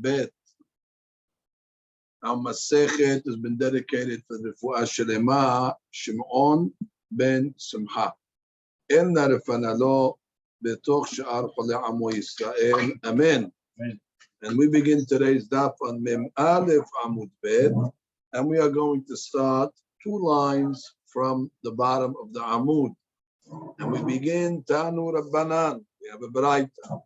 Bet. Our Masechet has been dedicated to the Refuah Shelema, Shimon ben Simcha. Enna refanalo betoch she'ar cholei amo Yisrael. Amen. And we begin today's daf on Mem Aleph Amud Bet, and we are going to start 2 lines from the bottom of the Amud. And we begin Tanu Rabbanan. We have a Baraita.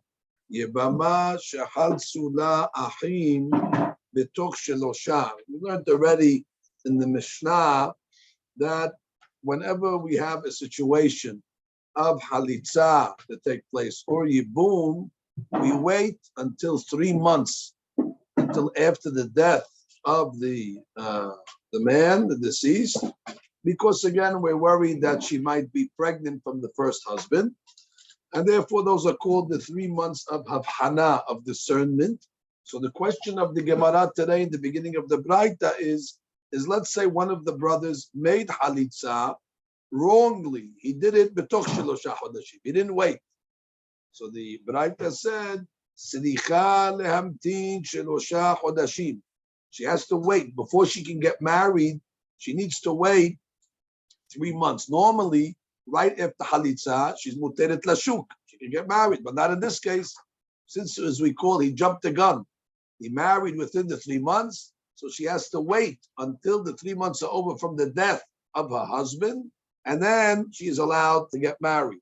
Yebama shehal sula achim betoch shelosha. We learned already in the Mishnah that whenever we have a situation of halitza to take place or yibum, we wait until 3 months, until after the death of the man, the deceased, because again we're worried that she might be pregnant from the first husband, and therefore those are called the 3 months of havhana, of discernment. So the question of the Gemara today in the beginning of the Braita is let's say one of the brothers made halitza wrongly. He did it betoch shelosha chodashim. He didn't wait. So the Braita said, Slicha lehamtin shelosha chodashim. She has to wait before she can get married. She needs to wait 3 months. Normally, right after halitza, she's muteret lashuk. She can get married, but not in this case. Since, as we call, he jumped the gun. He married within the 3 months, so she has to wait until the 3 months are over from the death of her husband, and then she is allowed to get married.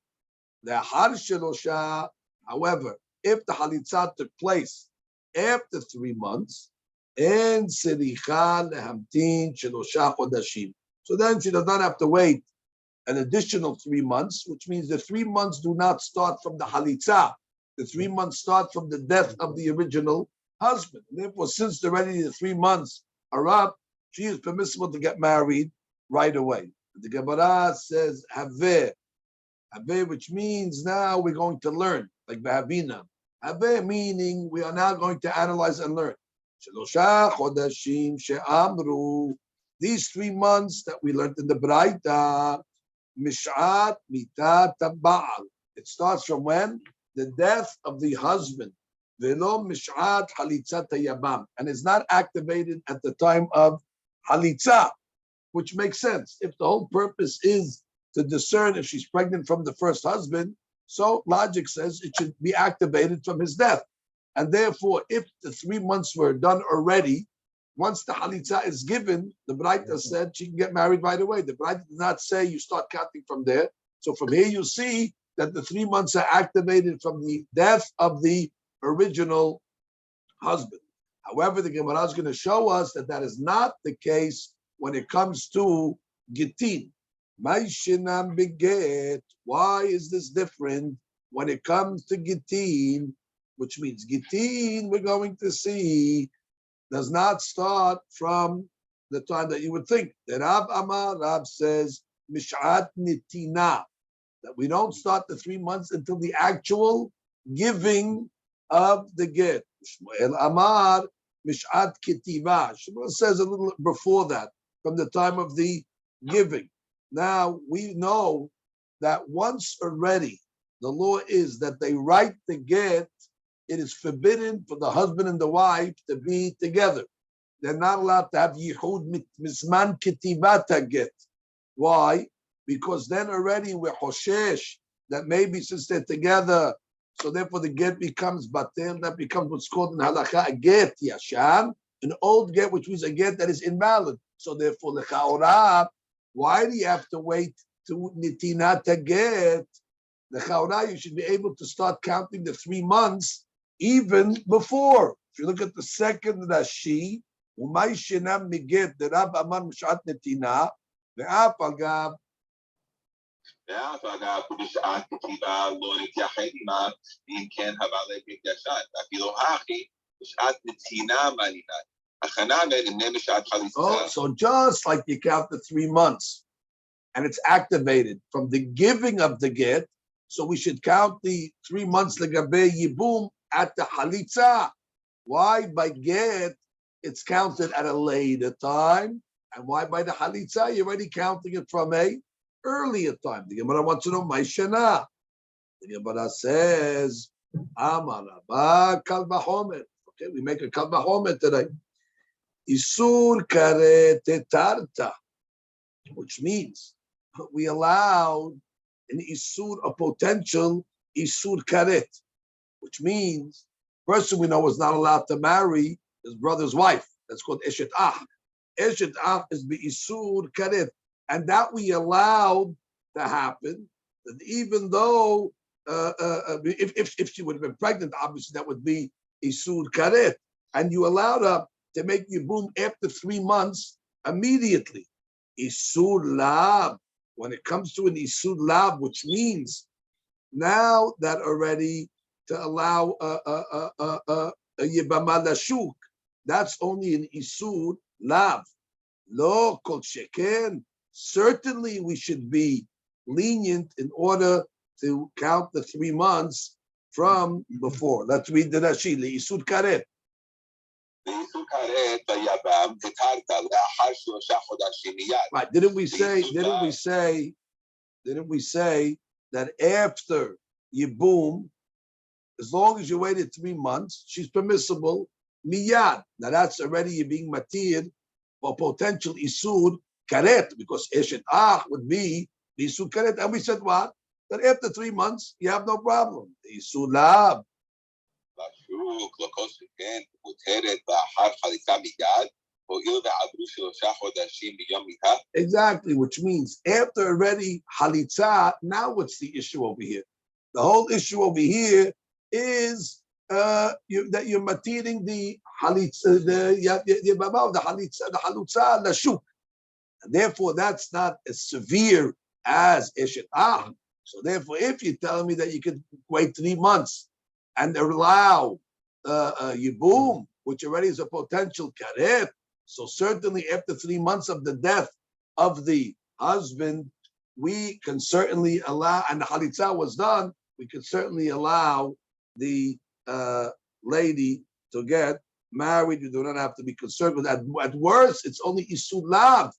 The har shelosha, however, if the halitza took place after 3 months, and siricha lehamtin shelosha chodashim, so then she does not have to wait an additional 3 months, which means the 3 months do not start from the halitza. The 3 months start from the death of the original husband. And therefore, since already the 3 months are up, she is permissible to get married right away. The Gemara says haveh, which means now we're going to learn, like Vahavina. Haveh meaning we are now going to analyze and learn. Shelosha chodashim she'amru. These 3 months that we learned in the Braita, Mishat mitat ba'al. It starts from when? The death of the husband. Velo mishat halitzat yabam. And it's not activated at the time of halitza, which makes sense. If the whole purpose is to discern if she's pregnant from the first husband, so logic says it should be activated from his death. And therefore, if the 3 months were done already, once the halitza is given, the Braita said she can get married right away. The Braita did not say you start counting from there. So from here you see that the 3 months are activated from the death of the original husband. However, the Gemara is going to show us that that is not the case when it comes to Gittin. Maishinam beget. Why is this different when it comes to Gittin? Which means Gittin, we're going to see, does not start from the time that you would think. The Rab says, Mishat Nitina, that we don't start the 3 months until the actual giving of the get. Shmuel Amar, Mishat Ketiva. Shmuel says a little before that, from the time of the giving. Now, we know that once already, the law is that they write the get, it is forbidden for the husband and the wife to be together. They're not allowed to have Yehud Mizman Ketivata get. Why? Because then already we're Hoshesh, that maybe since they're together, so therefore the get becomes batel, that becomes what's called in halakha a get yashan, an old get, which means a get that is invalid. So therefore, lechaora, why do you have to wait to nitinata get? Lechaora, you should be able to start counting the 3 months even before. If you look at the second Rashi, umay shinam miget the Rab Amar Mishat Netina, the Apagav. Oh, so just like you count the 3 months, and it's activated from the giving of the get, so we should count the 3 months legabe yibum at the halitza. Why by get it's counted at a later time, and why by the halitza you're already counting it from a earlier time? The Gemara wants to know my shana. The Gemara says, Amar Rabba Kal Vachomer. Okay, we make a kal vachomer today. Isur karet tetarta, which means we allowed an isur, a potential isur karet, which means person we know is not allowed to marry his brother's wife. That's called eshet ach. Eshet ach is the isur karet, and that we allowed to happen. That even though if she would have been pregnant, obviously that would be isur karet, and you allowed her to make yibum after 3 months immediately. Isur lab, when it comes to an isur lab, which means now that already to allow a yibama lashuk, that's only an isur lab. Lo kol sheken. Certainly, we should be lenient in order to count the 3 months from before. Let's read the Rashi. Isur karet. Right? Didn't we say that after Yibum, as long as you waited 3 months, she's permissible miyad. Now that's already you being matir for potential isur karet, because eshet ach would be the isur karet. And we said what? That after 3 months, you have no problem. The isur lab. Exactly, which means after already halitza, now what's the issue over here? The whole issue over here is that you're matiring the halitza, the halutza, the shuk. Therefore, that's not as severe as eshet ach. So therefore, if you're telling me that you could wait 3 months and allow yibum, which already is a potential karet, so certainly after 3 months of the death of the husband, we can certainly allow, and the halitza was done, we could certainly allow the lady to get married. You do not have to be concerned with that. At worst, it's only isur lav,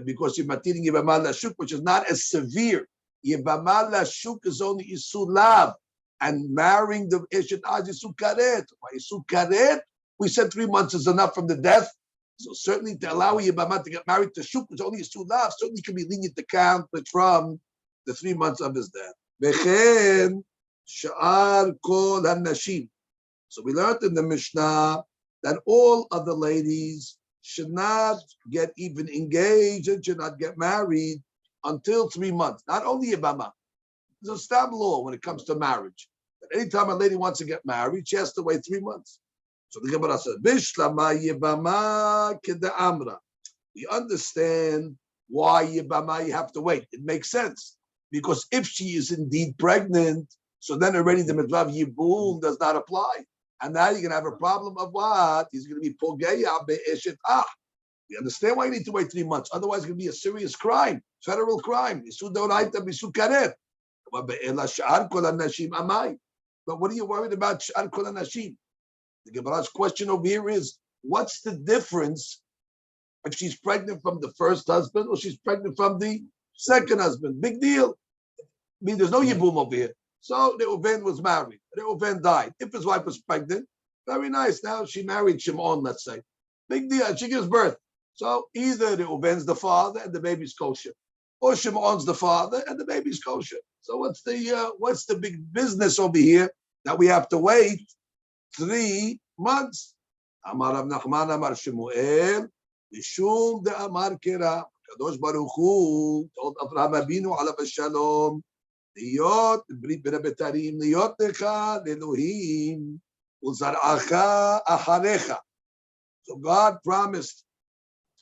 because you're matiring yibama lashuk, which is not as severe. Yibama lashuk is only isur lav, and marrying the eshet ach is isur karet. By isur karet, we said 3 months is enough from the death. So certainly to allow Yibama to get married to Shuk, which only is 2 lav, certainly can be lenient to count, but from the 3 months of his death. Bechen sha'ar kol hanashim. So we learned in the Mishnah that all of the ladies should not get even engaged and should not get married until 3 months. Not only Yibama. There's a stam law when it comes to marriage. That anytime a lady wants to get married, she has to wait 3 months. So the Gemara says, "Bishlama yibama keda'amra." We understand why yibama you have to wait. It makes sense because if she is indeed pregnant, so then already the mitzvah of yibum does not apply, and now you're gonna have a problem of what? He's gonna be pogeya be'eshet ach. We understand why you need to wait 3 months. Otherwise, it's gonna be a serious crime, federal crime. Isur doraita b'isur karet. But what are you worried about? Sh'ar kol hanashim. The Gemara's question over here is, what's the difference if she's pregnant from the first husband or she's pregnant from the second husband? Big deal. I mean, there's no yibum over here. So Reuven was married. Reuven died. If his wife was pregnant, very nice. Now she married Shimon, let's say. Big deal. She gives birth. So either Reuven's the father and the baby's kosher, or Shimon's the father and the baby's kosher. So what's the big business over here that we have to wait 3 months? Amar Rav Nachman Amar Shemuel Mishum de Amar Kera. Kadosh Baruch Hu told Avraham Avinu alav shalom, Liyot brit ben betarim liyot lecha leElohim uzar'acha acharecha. So God promised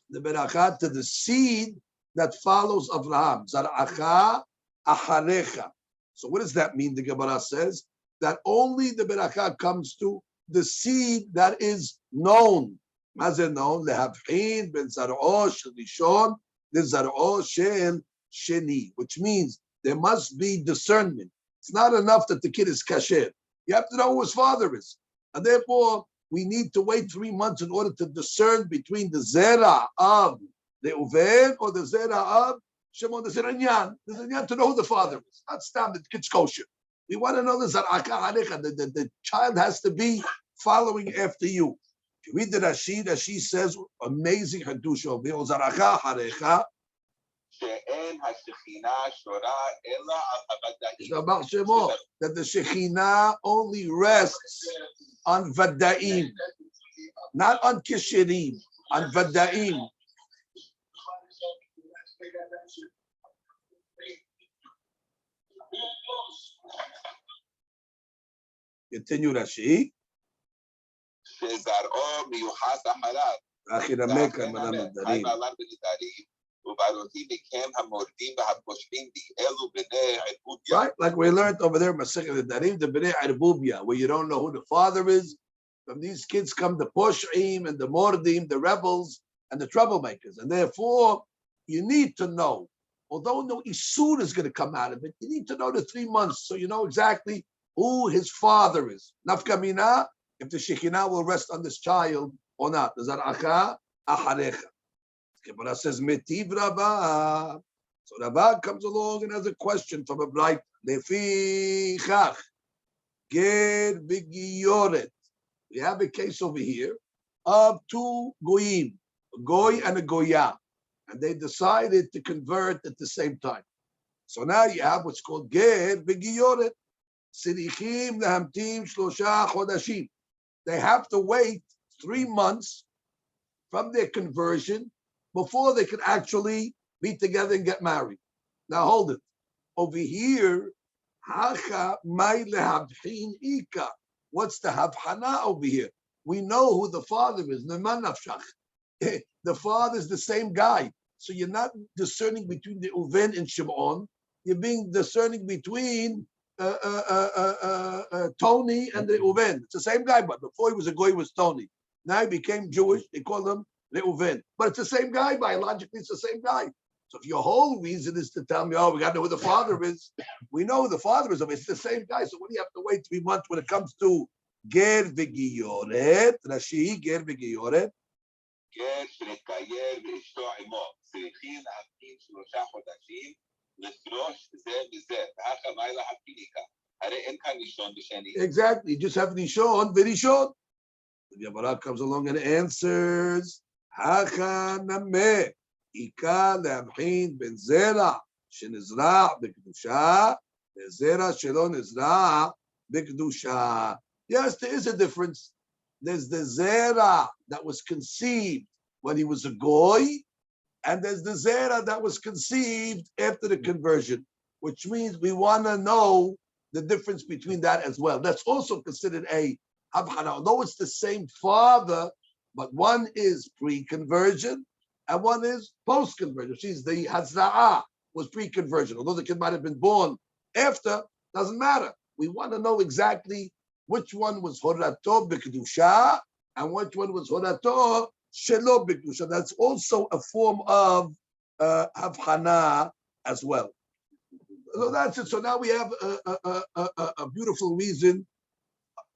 the beracha to the seed that follows Avraham. Zar'acha acharecha. So what does that mean? The Gemara says that only the beracha comes to the seed that is known. Mazeh known lehavchin ben zar'o shel rishon lezar'o shel sheni, which means there must be discernment. It's not enough that the kid is kasher. You have to know who his father is, and therefore we need to wait 3 months in order to discern between the zera of the Reuven or the zera of Shimon. The Zerah to know who the father is. Not stop the kid's kosher. We want to know the zar'aka harecha. The child has to be following after you. If you read the Rashi says, amazing Hadush over here, Zaracha Harecha. That the Shekhinah only rests on Vadaim, not on Kishirim, on Vadaim. Continue Rashi. Right, like we learned over there, Masechet Nedarim, the Bnei Arbubia, where you don't know who the father is. From these kids come the Posh'im and the Mordim, the rebels and the troublemakers, and therefore you need to know. Although no Isur is going to come out of it, you need to know the 3 months so you know exactly who his father is. Nafka mina, if the Shekhinah will rest on this child or not. Zaracha aharecha. Gemara says, Metiv Rabbah. So Rabbah comes along and has a question from a bright. Lefi chach, ger v'giyoret. We have a case over here of two goyim, a goy and a goya, and they decided to convert at the same time. So now you have what's called ger v'giyoret. Sirichim lehamtim shlosha chodashim. They have to wait 3 months from their conversion before they can actually be together and get married. Now hold it. Over here, hacha may lehabhin ika. What's the habhana over here? We know who the father is. The father is the same guy. So you're not discerning between the Uven and Shimon. You're being discerning between Tony and the Uven. It's the same guy, but before he was a goy, he was Tony. Now he became Jewish. They call him Reuven. But it's the same guy. Biologically, it's the same guy. So if your whole reason is to tell me, oh, we got to know who the father is, we know who the father is. It's the same guy. So what do you have to wait 3 months when it comes to ger v'giyoret? Rashi, ger v'giyoret. ger shekayer v'ishto imo. Tzrichim להמתין 3 חודשים לפרוש זה וזה. והכה מה להפיליקה. הרי אין כאן ראשון ושני. Exactly. You just have rishon v'rishon. The Gemara comes along and answers, Hacha nameh, Ika lehamchin ben zera, shenizra b'kedusha, zera shelo nizra b'kedusha. Yes, there is a difference. There's the zera that was conceived when he was a goy, and there's the zera that was conceived after the conversion, which means we want to know the difference between that as well. That's also considered a habhana. Although it's the same father, but one is pre-conversion and one is post-conversion. She's the Hazra'ah was pre-conversion. Although the kid might have been born after, doesn't matter. We want to know exactly which one was Horato B'Kedusha and which one was Horato Shelo B'Kedusha. That's also a form of habhana as well. So that's it. So now we have a beautiful reason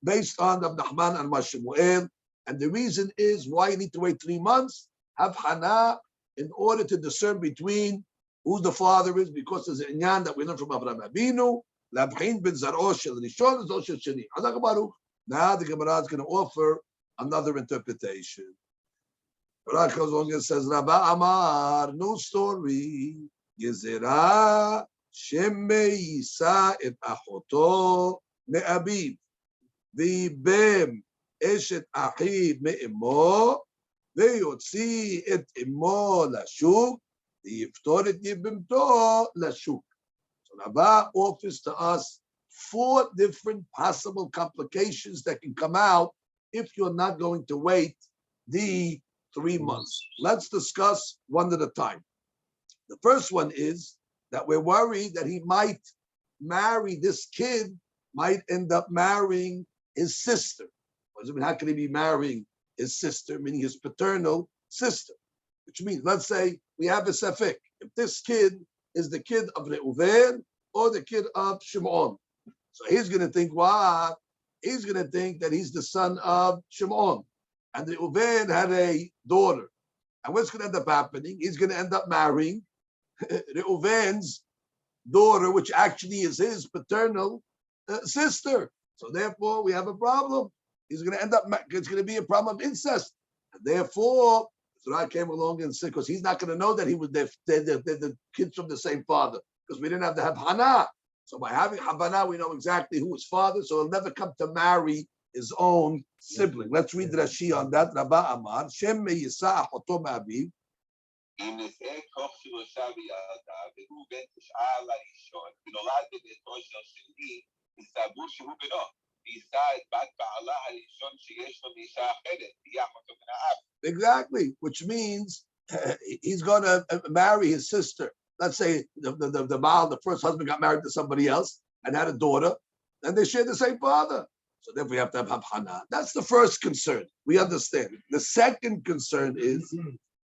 based on Rav Nachman and Mashemuel, and the reason is why you need to wait 3 months, have hana, in order to discern between who the father is, because there's an inyan that we learn from Abraham Avinu, labchin ben zaro shel rishon zaro shel sheni. Now the Gemara is going to offer another interpretation. Baruch goes along and says, Rabba Amar, no story, Gezerah sheme yisa et achoto me'abiv. ויבם אשת אחיו מאמו, ויוציא את אמו לשוק, ויפתור את יבמתו לשוק. So Rabbah offers to us 4 different possible complications that can come out if you're not going to wait the 3 months. Let's discuss one at a time. The first one is that we're worried that he might marry this kid, might end up marrying his sister. How can he be marrying his sister, meaning his paternal sister? Which means, let's say we have a safek. If this kid is the kid of Reuven or the kid of Shimon. So he's going to think, wow, he's going to think that he's the son of Shimon. And Reuven had a daughter. And what's going to end up happening? He's going to end up marrying Reuven's daughter, which actually is his paternal sister. So therefore, we have a problem. he's going to end up, it's going to be a problem of incest. And therefore, Zerah came along and said, because he's not going to know that he was the kids from the same father, because we didn't have the Habhana. So by having Habhana, we know exactly who his father, so he'll never come to marry his own sibling. Let's read Rashi on that. Rabba Amar, Shem me Yisah Achoto Ma'aviv. אם נשאה תוך שלושה וילדה, והוא בן 9 לראשון, ונולד בביתו של שני, יסתבר שהוא בנו, ויישא את בת בעלה הראשון שיש לו מאישה אחרת, תהיה אחותו מן האב. Exactly, which means he's going to marry his sister. Let's say the Baal, the first husband, got married to somebody else and had a daughter, and they share the same father. So therefore, we have to have Habhana. That's the first concern. We understand. The second concern is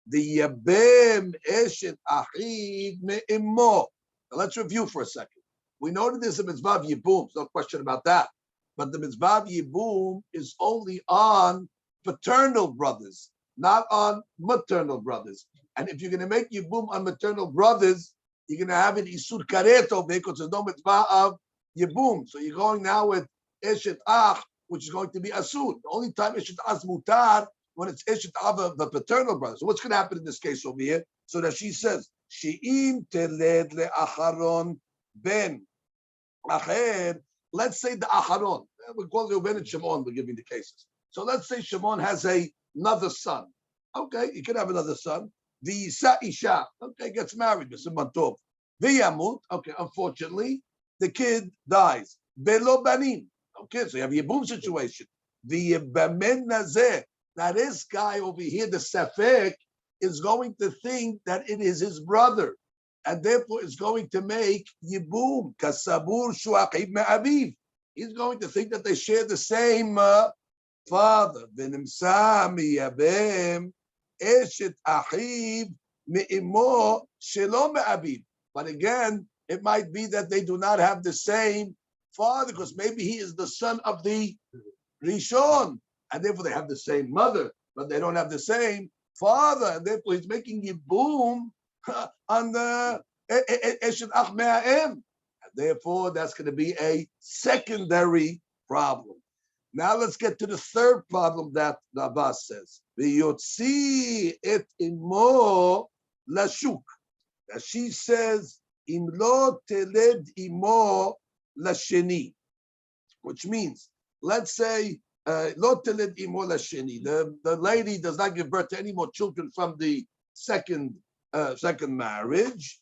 the Yabim Eshet Achid Me'immo. Now let's review for a second. We know that there's a mitzvah of Yibum, no question about that. But the mitzvah of Yibum is only on paternal brothers, not on maternal brothers. And if you're going to make Yibum on maternal brothers, you're going to have an Isur Kareto because there's no mitzvah of Yibum. So you're going now with Eshet Ach, which is going to be Asur. The only time Eshet Ach is Mutar when it's Eshet Ach of the paternal brother. So what's going to happen in this case over here? So that she says, She'im teled le'acharon ben acher. Let's say the acharon. We call Reuben and Shimon, we're giving the cases. So let's say Shimon has another son. Okay, he could have another son. V'yisa isha. Okay, gets married. B'siman tov. V'yamut. Okay, unfortunately, the kid dies. Belo banim. Okay, so you have a Yibum situation. V'yibamen nazeh. Now this guy over here, the Safek, is going to think that it is his brother, and therefore is going to make Yibum, Kasabur Shuachib Me'aviv. He's going to think that they share the same father. V'nimsa miyabem eshet achiv me'imo shelo me'aviv. But again, it might be that they do not have the same father, because maybe he is the son of the Rishon, and therefore they have the same mother, but they don't have the same father, and therefore he's making Yibum on the Eshet Ach Me'ahem. And therefore that's going to be a secondary problem. Now let's get to the third problem that the Abbas says. V'yotzi et imo lashuk. Now she says, im lo teled imo lasheni, which means, let's say, lo teled imo lasheni. The lady does not give birth to any more children from the second marriage,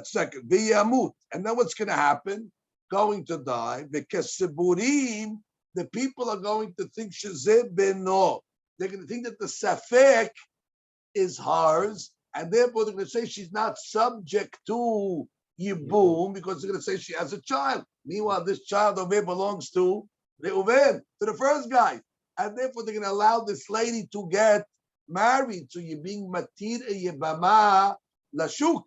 second v'yamut. And then what's going to happen? Going to die. V'kesiburim, the people are going to think shezeh beno. They're going to think that the safek is hers, and therefore they're going to say she's not subject to Yibum because they're going to say she has a child. Meanwhile, this child over here belongs to Reuven, to the first guy, and therefore they're going to allow this lady to get married. So you're being matir yibama lashuk,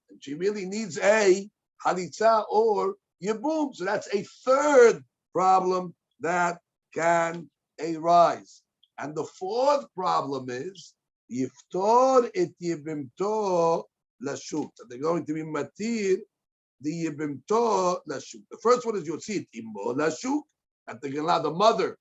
and she really needs a halitza or Yibum. So that's a third problem that can arise. And the fourth problem is Yiftor et Yibimto lashuk. So they're going to be matir the Yibimto lashuk. The first one is Yotzit Imo lashuk, that they're going to allow the mother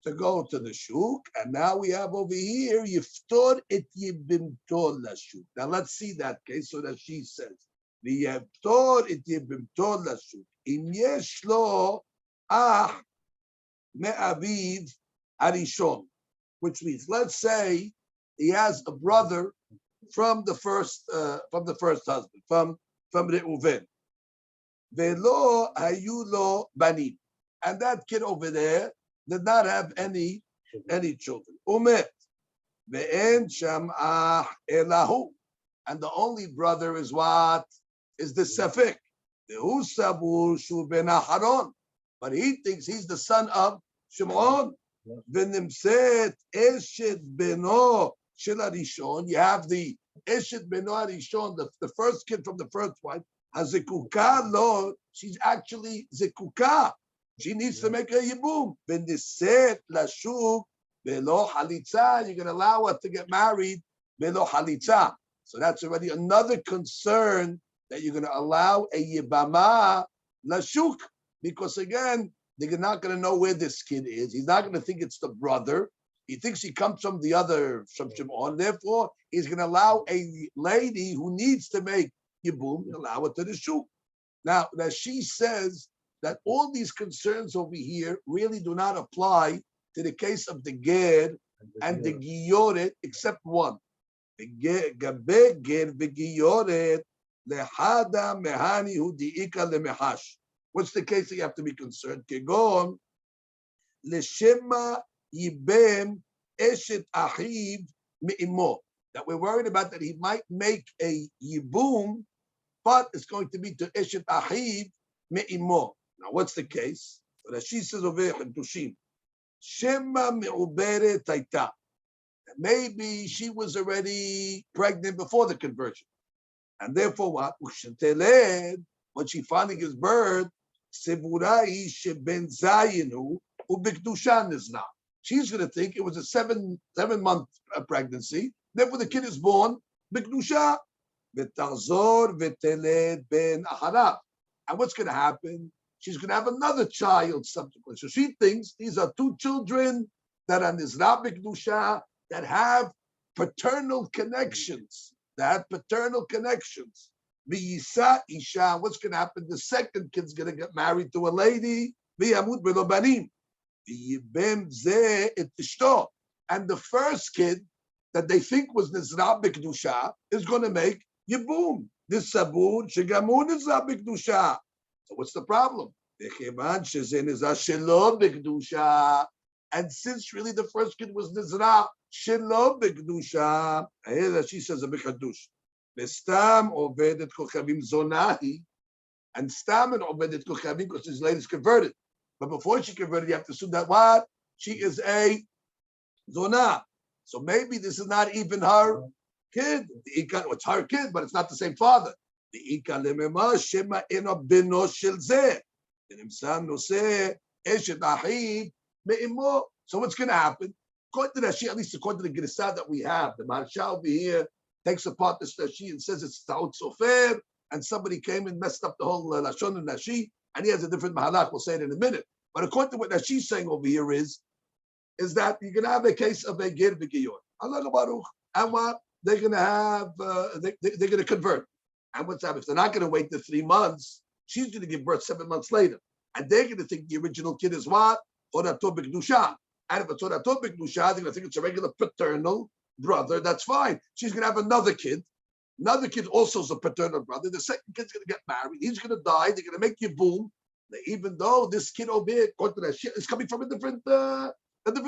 to go to the shuk. And now we have over here Yiftor et Yibimto lashuk. Now let's see that case. So that she says the Yiftor et Yibimto lashuk. Im yesh lo ah me'aviv harishon, which means, let's say he has a brother from the first husband, from Reuven. Velo hayu lo banim, and that kid over there did not have any children. Umet ve'en sham elahu, and the only brother is what? Is the Safek. Ve'hu sabur shu ben Aharon, but he thinks he's the son of Shimon. V'nimset eshet beno shel harishon. You have the eshet beno harishon, the first kid from the first wife, has zekuka lo. She's actually zekuka. She needs to make a yibum. V'niset lashuk belo halitza. You're going to allow her to get married belo halitza. So that's already another concern, that you're going to allow a yibama lashuk, because again, they're not going to know where this kid is. He's not going to think it's the brother. He thinks he comes from the other from Shimon. Therefore, he's going to allow a lady who needs to make Yibum, allow it to the shul. Now, she says that all these concerns over here really do not apply to the case of the Ger and the Giyoret, except one. Gabe Ger v'Giyoret lehada mehani hu diika lemehash. What's the case that you have to be concerned? Kegon leshema yibem eshet achiv me'imo. That we're worried about that he might make a yibum, but it's going to be to eshet achiv me'imo. Now, what's the case? So that she says over here, Tushim, shema me'uberet taita. Maybe she was already pregnant before the conversion, and therefore what? When she finally gives birth, sevurai sheben zayinu ubikdushan is now. She's going to think it was a 7-month pregnancy. Therefore, the kid is born bikdusha v'tazor v'teled ben aharav. And what's going to happen? She's going to have another child subsequently. So she thinks these are two children that are nizra bikdusha, that have paternal connections. V'yisa isha. What's going to happen? The second kid's going to get married to a lady. V'yamut b'lo banim. V'yibem zeh et ishto. And the first kid that they think was nizra b'kedusha is going to make yibum. This sabur shegamu nizra b'kedusha. So what's the problem? V'cheman shezeh nizra shelo b'kedusha. And since really the first kid was nizra shelo b'kedusha, she says a b'kadush. Stam ovedet kochavim zonahi, and Stam and ovedet kochavim because his lady's converted. But before she converted, you have to assume that what? She is a zonah. So maybe this is not even her kid. It's her kid, but it's not the same father. The ika lemema shema eno beno shel zeh. So what's going to happen? According to Rashi, at least according to the Gersa that we have, the Maharsha over here takes apart the Rashi and says it's Ta'ut Sofer, and somebody came and messed up the whole Lashon and Rashi, and he has a different Mahalach. We'll say it in a minute. But according to what Rashi's saying over here is that you're going to have a case of a Ger v'Giyor. Allah Baruch. And what? They're going to have, they're going to convert. And what's happening? If they're not going to wait the 3 months, she's going to give birth 7 months later. And they're going to think the original kid is what? Horato b'Kedusha. And if it's Horato b'Kedusha, they're going to think it's a regular paternal brother. That's fine. She's going to have another kid. Another kid also is a paternal brother. The second kid's going to get married. He's going to die. They're going to make Yibum. Even though this kid over here, according to that shit, is coming from a different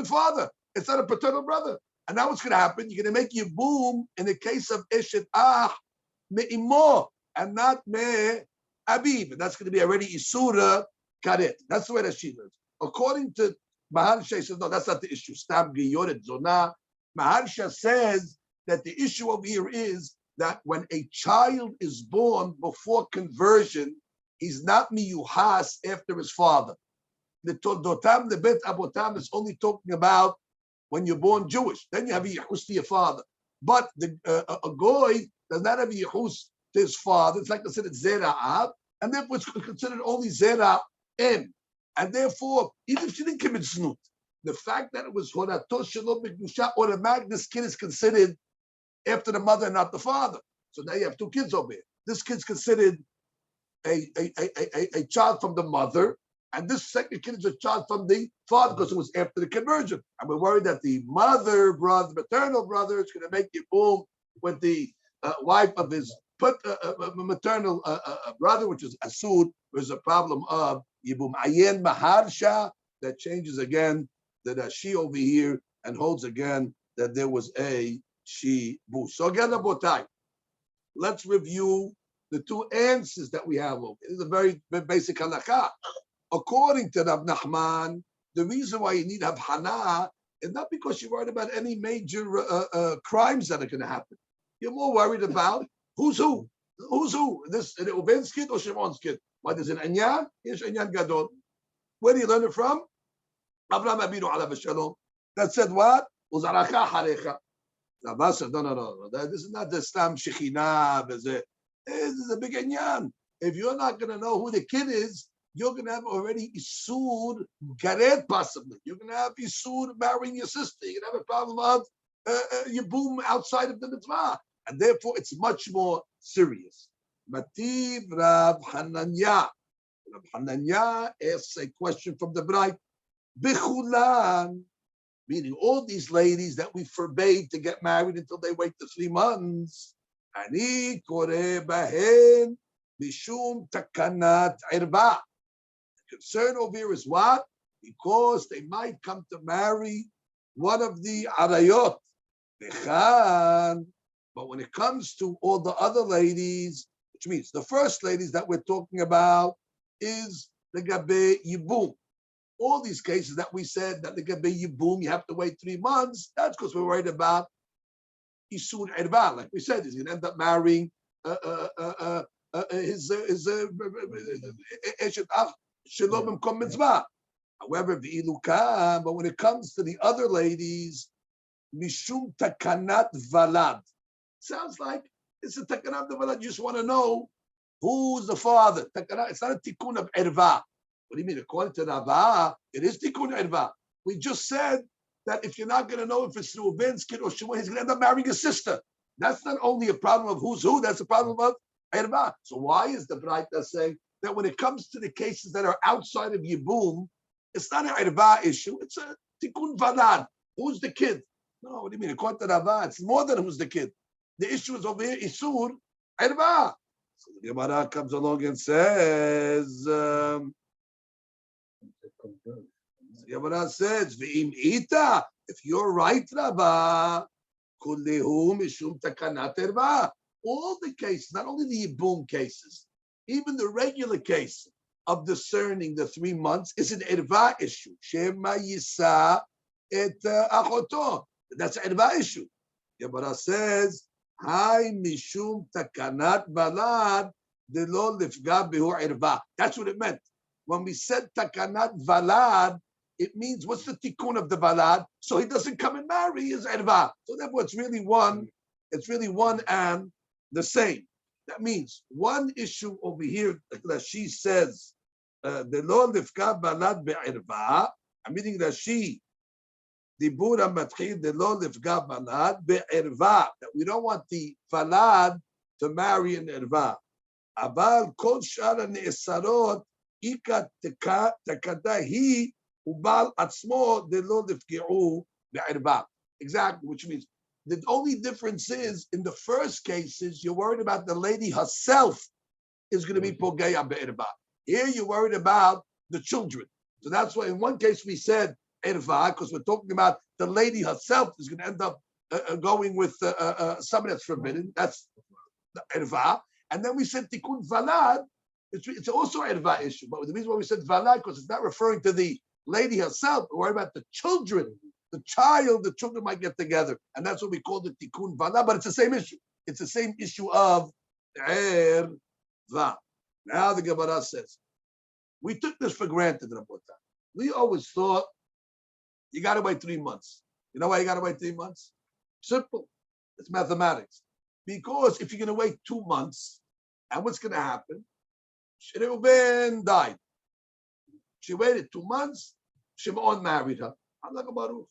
father. It's not a paternal brother. And now what's going to happen? You're going to make Yibum in the case of Eshet Ah Me'imo and not Me Abib. And that's going to be already Isura Karet. That's the way that she lives. According to Maharsha, says, no, that's not the issue. Stam Giyoret Zonah. Maharsha says that the issue over here is that when a child is born before conversion, he's not miyuhas after his father. The Toldotam, the Bet Abotam is only talking about when you're born Jewish. Then you have a yihus to your father. But a goy does not have a yihus to his father. It's like considered zera'av, and therefore it's considered only zera'em. And therefore, even if she didn't commit znut, the fact that it was horato shelo b'kedusha, automatic, this kid is considered after the mother, not the father. So now you have 2 kids over here. This kid's considered a child from the mother, and this second kid is a child from the father because it was after the conversion. And we're worried that the mother brother, maternal brother, is going to make Yibum with the wife of his maternal brother, which is Asud. There's a problem of Yibum. Ayen Maharsha, that changes again the Rashi over here and holds again that there was a Shibu. So again, Abotai, let's review the 2 answers that we have over here. This is a very basic halakha. According to Rav Nachman, the reason why you need Havhana is not because you're worried about any major crimes that are going to happen. You're more worried about who's who. Who's who? This Reuven's kid or Shimon's kid? What is an Anyan? Yes, Anyan Gadol. Where do you learn it from? Abraham Abinu alav shalom. That said what? Uzaracha harecha. Rabba said, no. This is not the Stam Shekhinah. This is a big Anyan. If you're not going to know who the kid is, you're going to have already Isur Garet possibly. You're going to have Isur marrying your sister. You're going to have a problem of Yibum outside of the mitzvah. And therefore, it's much more serious. Mativ Rav Hananya. Rav Hananya asks a question from the bride. Bichulan, meaning all these ladies that we forbade to get married until they wait the 3 months. Ani kore bahen mishum takanat irba. The concern over here is what? Because they might come to marry one of the arayot. But when it comes to all the other ladies, which means the first ladies that we're talking about is the Gabe Yibum. All these cases that we said that the Gabe Yibum, you have to wait 3 months, that's because we're worried about Isur Irba. Like we said, he's going to end up marrying his Shalom Kom Mitzvah. However, but when it comes to the other ladies, Mishum Takanat Valad. Sounds like it's a Takanat Valad. You just want to know who's the father. Takanat, it's not a Tikkun of Erva. What do you mean? According to Rava, it is Tikkun Erva. We just said that if you're not going to know if it's Reuven's kid or Shimon, he's going to end up marrying a sister. That's not only a problem of who's who, that's a problem of Erva. So why is the Braita saying that when it comes to the cases that are outside of Yibum, it's not an Erva issue, it's a Tikkun Valad. Who's the kid? No, what do you mean? According to Rava, it's more than who's the kid. The issue is over here, Isur, Erva. So the Gemara comes along and says, the Gemara says, V'im ita, if you're right, Rava, kullehu mishum takanat erva. All the cases, not only the Yibum cases, even the regular case of discerning the 3 months is an erva issue. Shema yisa et achoto. That's an erva issue. Gemara says, Hai mishum takanat balad delo lifga behu erva. That's what it meant. When we said takanat valad, it means what's the tikkun of the valad? So he doesn't come and marry his erva. So therefore, it's really one and the same. That means one issue over here that she says, delo lifga balad be'erva. I'm meaning that she. Dibur matchil delo lifga balad be'erva. That we don't want the valad to marry an erva. Abal kol shara ne'esarot ika takada hi ubal atzmo delo lifgeu be'erva. Exactly, which means the only difference is in the first cases you're worried about the lady herself is going to be pogeya be'erva. Here you're worried about the children. So that's why in one case we said erva, because we're talking about the lady herself is going to end up going with somebody that's forbidden. That's the erva. And then we said tikkun valad. It's also an erva issue. But the reason why we said valad, because it's not referring to the lady herself. We're worried about the children. The children might get together. And that's what we call the tikkun valad. But it's the same issue. It's the same issue of erva. Now the Gemara says, we took this for granted, Rabotai. We always thought you got to wait 3 months. You know why you got to wait 3 months? Simple. It's mathematics. Because if you're going to wait 2 months, and what's going to happen? Reuven died. She waited 2 months. Shimon married her. Baruch.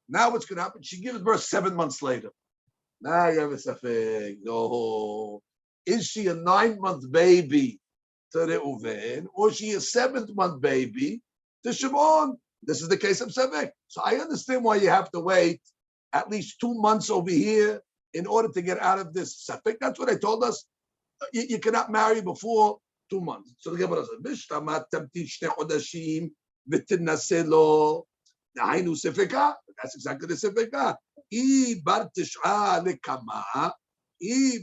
Now what's going to happen? She gives birth 7 months later. Now you have a safek. No. Is she a 9-month baby to Reuven, or she a 7th-month baby to Shimon? This is the case of Safek. So I understand why you have to wait at least 2 months over here in order to get out of this Safek. That's what they told us. You cannot marry before 2 months. So the Gemara says, that's exactly the Safeka. I bar tish'a lekama, I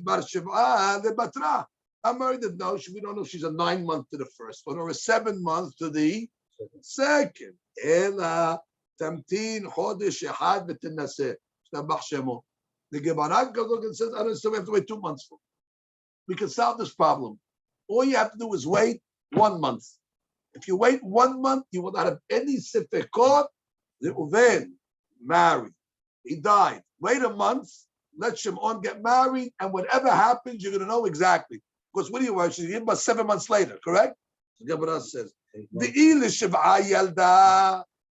bar shiv'a lebatra. I'm married to no, we don't know if she's a 9-month to the first one or a 7-month to the second. Ela tamtin chodesh echad v'tinaseh. Shtabach shemo. The Gemara goes look and says, I don't we have to wait 2 months for. We can solve this problem. All you have to do is wait 1 month. If you wait 1 month, you will not have any sifekot. Reuven married. He died. Wait a month. Let Shimon get married, and whatever happens, you're going to know exactly. Because what do you worry? She's given birth 7 months later, correct? So Gemara says,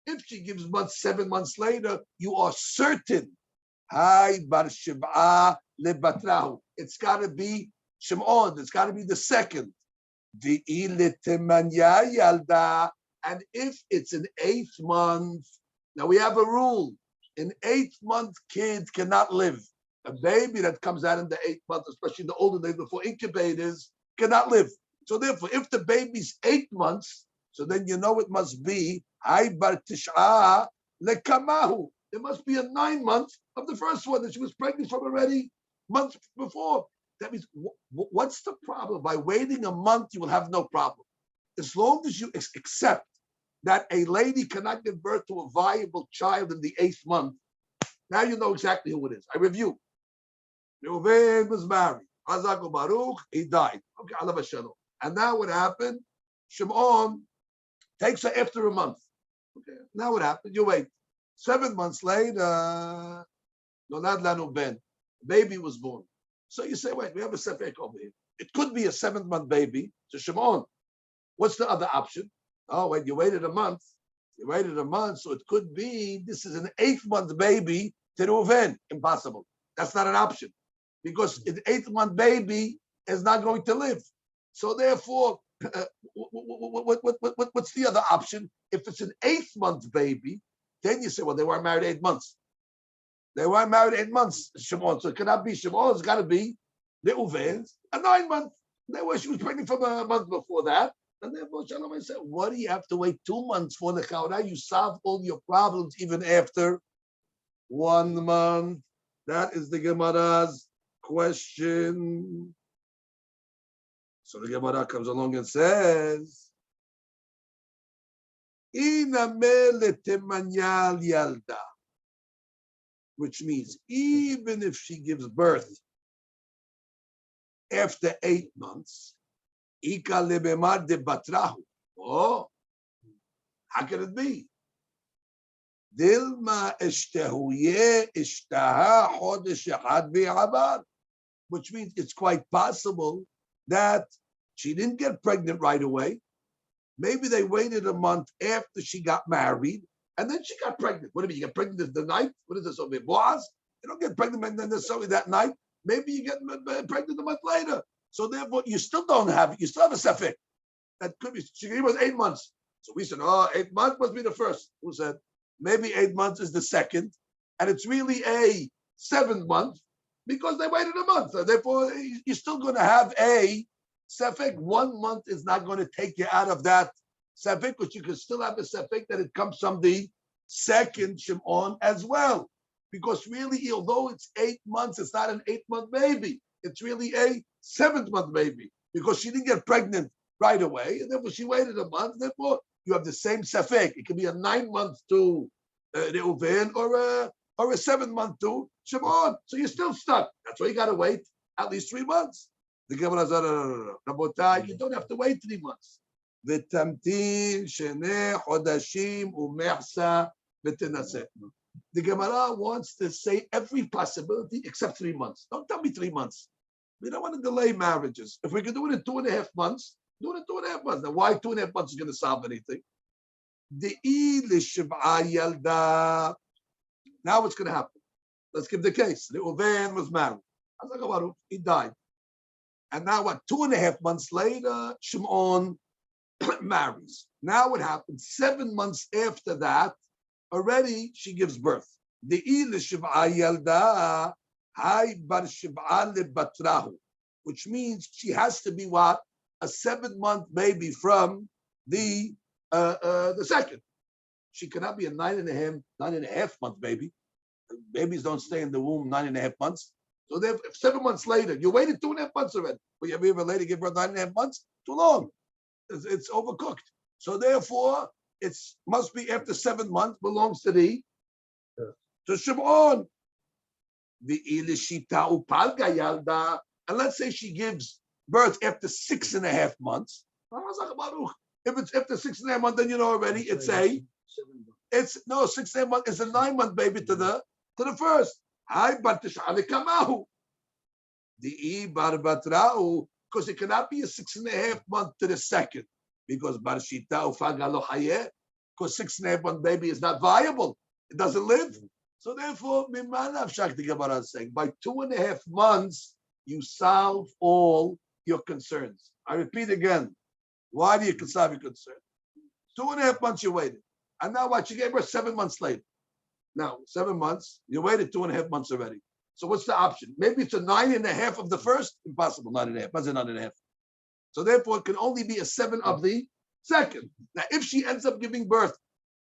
If she gives birth 7 months later, you are certain. It's got to be Shimon. It's got to be the second. And if it's an 8th month, now we have a rule. An 8th month kid cannot live. A baby that comes out in the 8th month, especially the older days before incubators, cannot live. So therefore, if the baby's 8 months, so then you know it must be bar tish'a lekamahu. It must be a 9 month of the first one that she was pregnant from already months before. That means, what's the problem? By waiting a month, you will have no problem. As long as you accept that a lady cannot give birth to a viable child in the 8th month, now you know exactly who it is. I review. Reuven was married. Hazak Baruch, he died. Okay, Allah Hashem. And now what happened? Shimon takes her after a month. Okay, now what happened? You wait. 7 months later, Nolad Lanu Ben, baby was born. So you say, wait, we have a sefek over here. It could be a 7th-month baby to Shimon. What's the other option? Oh, wait, you waited a month. You waited a month, so it could be this is an 8th-month baby to Reuven. Impossible. That's not an option. Because an 8th-month baby is not going to live. So therefore, what's the other option? If it's an 8th-month baby, then you say, well, they weren't married 8 months. They weren't married 8 months, Shimon. So it cannot be Shimon. It's got to be Reuven's a 9 month. She was pregnant from a month before that. And therefore, Shalom, I said, what do you have to wait 2 months for the Chawra? You solve all your problems even after 1 month. That is the Gemara's question. So the Gemara comes along and says, which means even if she gives birth after 8 months, oh, how can it be? Which means it's quite possible that she didn't get pregnant right away. Maybe they waited a month after she got married, and then she got pregnant. What do you mean? You get pregnant the night? What is this over here? Boaz? You don't get pregnant necessarily that night. Maybe you get pregnant a month later. So therefore, you still don't have it. You still have a sefek. That could be, she was 8 months. So we said, 8 months must be the first. Who said? Maybe 8 months is the second. And it's really a 7th month because they waited a month. So therefore, you're still going to have a sefek. 1 month is not going to take you out of that sefek, but you can still have a sefek that it comes from the second Shimon as well. Because really, although it's 8 months, it's not an 8-month baby. It's really a 7th-month baby because she didn't get pregnant right away, and therefore she waited a month. Therefore, you have the same sefek. It could be a 9-month to Reuven or a 7-month to Shimon. So you're still stuck. That's why you got to wait at least 3 months. The Gemara said, no. Rabotai, you don't have to wait 3 months. V'tamtin sheneh chodashim u'mehsa v'tenaseh. The Gemara wants to say every possibility except 3 months. Don't tell me 3 months. We don't want to delay marriages. If we can do it in 2.5 months, do it in 2.5 months. Now, why 2.5 months is going to solve anything? Now what's going to happen? Let's give the case. Reuven was married. He died. And now what? 2.5 months later, Shimon marries. Now what happens? 7 months after that, already she gives birth. Which means she has to be what? A 7-month baby from the second. She cannot be a 9.5 month baby. Babies don't stay in the womb 9.5 months. So if 7 months later, you waited 2.5 months already. But you have a lady give birth 9.5 months? Too long. It's overcooked. So therefore, it must be after 7 months, belongs to to Shimon. And let's say she gives birth after 6.5 months. If it's after 6.5 months, then you know already it's 6.5 months. It's a 9-month baby to the first. Because it cannot be a 6.5 month to the second. because Barshita Ufaga lo hayeh, because 6.5 month baby is not viable. It doesn't live. So therefore, Mimanav Shak the Gemara is saying, by 2.5 months, you solve all your concerns. I repeat again, why do you solve your concern? 2.5 months you waited. And now what? You gave birth 7 months later. Now, 7 months, you waited 2.5 months already. So what's the option? Maybe it's a 9.5 of the first. Impossible, 9.5. What's a 9.5? So therefore, it can only be a 7 of the second. Now, if she ends up giving birth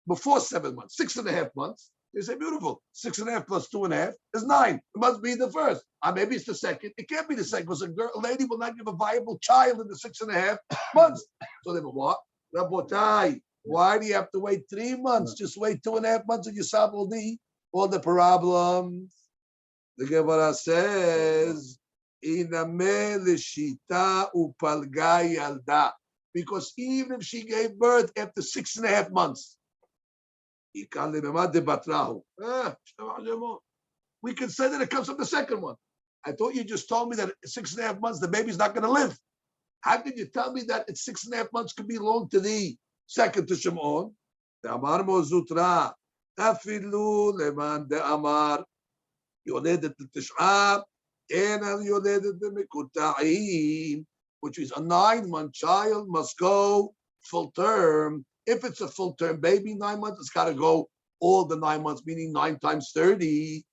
before 7 months, 6.5 months, they say, beautiful. 6.5 plus 2.5 is 9. It must be the first. Maybe it's the second. It can't be the second because a lady will not give a viable child in the 6.5 months. So they go, what? Rabotai, why do you have to wait 3 months? Just wait 2.5 months and you solve all the problems. The Gemara says, because even if she gave birth after 6.5 months, we can say that it comes from the second one. I thought you just told me that at 6.5 months the baby's not going to live. How could you tell me that at 6.5 months could belong to the second to Shimon? The Amar Mozutra, Afilu Leman de Amar, Yoledet Tish'ab, and Yoledet Mekuta'im, which is a 9-month child must go full term. If it's a full term baby, 9 months, it's got to go all the 9 months, meaning 9 times 30.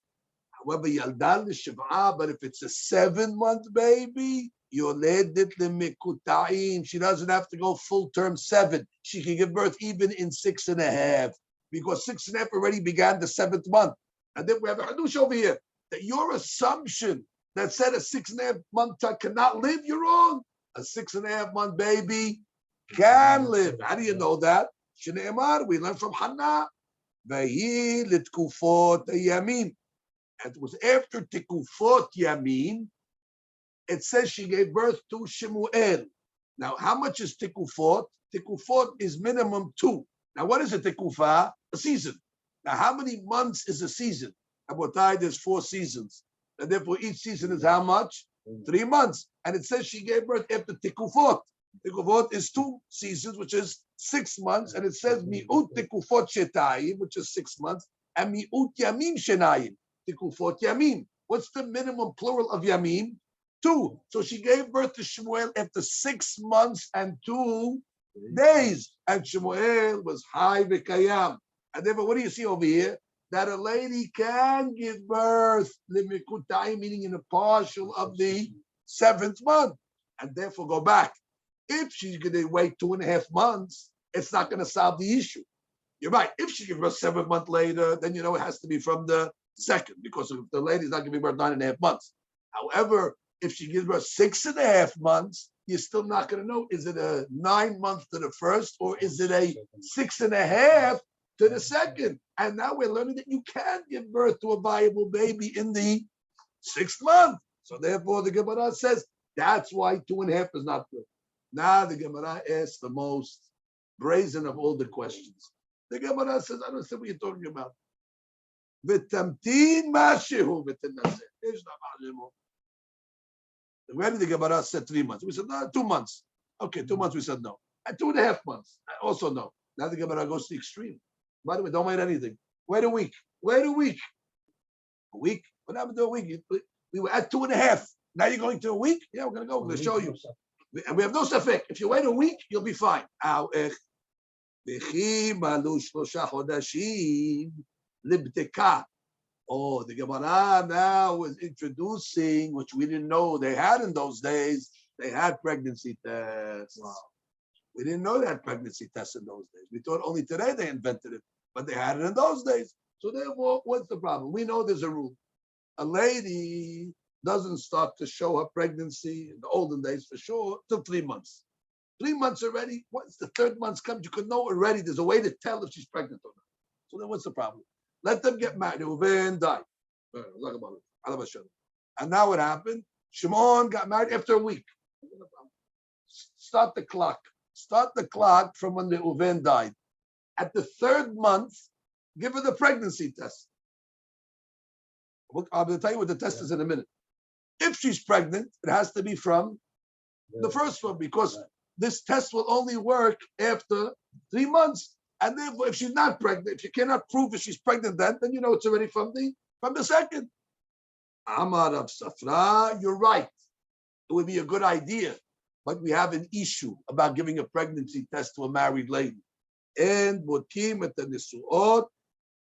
However, Yaldan Shiv'a, but if it's a 7-month baby, Yoledet Lemekuta'im, she doesn't have to go full term 7. She can give birth even in 6.5, because 6.5 already began the 7th month. And then we have a hadush over here that your assumption that said a 6.5 month child cannot live, you're wrong. A 6.5 month baby can live. How do you know that? Shneimar, we learned from Hannah. Vahi litkufot yamin. And it was after tikufot yamin. It says she gave birth to Shemuel. Now, how much is tikufot? Tikufot is minimum 2. Now, what is a tikufah? A season. Now, how many months is a season? Abotai, there's 4 seasons. And therefore, each season is how much? 3 months. And it says she gave birth after tikufot. Tikufot is 2 seasons, which is 6 months. And it says mi'ut tikufot shetayim, which is 6 months. And mi'ut yamim shenayim, tikufot yamim. What's the minimum plural of yamim? 2. So she gave birth to Shemuel after 6 months and 2 days. And Shemuel was high v'kayam. And therefore, what do you see over here? That a lady can give birth, meaning in a partial of the 7th month, and therefore go back. If she's going to wait 2.5 months, it's not going to solve the issue. You're right. If she gives birth 7 months later, then you know it has to be from the second, because if the lady's not giving birth 9.5 months. However, if she gives birth 6.5 months, you're still not going to know, is it a 9 month to the first, or is it a 6.5 to the second? And now we're learning that you can give birth to a viable baby in the 6th month. So therefore, the Gemara says that's why 2.5 is not good. Now the Gemara asks the most brazen of all the questions. The Gemara says, I don't understand what you're talking about. V'tamtin ma'ashehu v'tenaseh. When the Gemara said 3 months, we said no, 2 months. Okay, 2 months we said no. And 2.5 months, also no. Now the Gemara goes to the extreme. By the way, don't wait anything. Wait a week. Wait a week. A week? What happened to a week? We were at 2.5. Now you're going to a week? Yeah, we're going to go. We're going to show you. And we have no safek. If you wait a week, you'll be fine. Oh, the Gemara now is introducing, which we didn't know they had in those days. They had pregnancy tests. Wow. We didn't know they had pregnancy tests in those days. We thought only today they invented it, but they had it in those days. So therefore, what's the problem? We know there's a rule. A lady doesn't start to show her pregnancy in the olden days for sure till 3 months. 3 months already. Once the 3rd month comes, you can know already. There's a way to tell if she's pregnant or not. So then what's the problem? Let them get married. Reuven died. And now what happened? Shimon got married after a week. Start the clock. Start the clock from when the Reuven died. At the 3rd month, give her the pregnancy test. I'll tell you what the test is in a minute. If she's pregnant, it has to be from the first one, because this test will only work after 3 months. And therefore, if she's not pregnant, if you cannot prove if she's pregnant then you know it's already from the second. Amar Rav Safra, you're right. It would be a good idea, but we have an issue about giving a pregnancy test to a married lady. And bokim et nisuot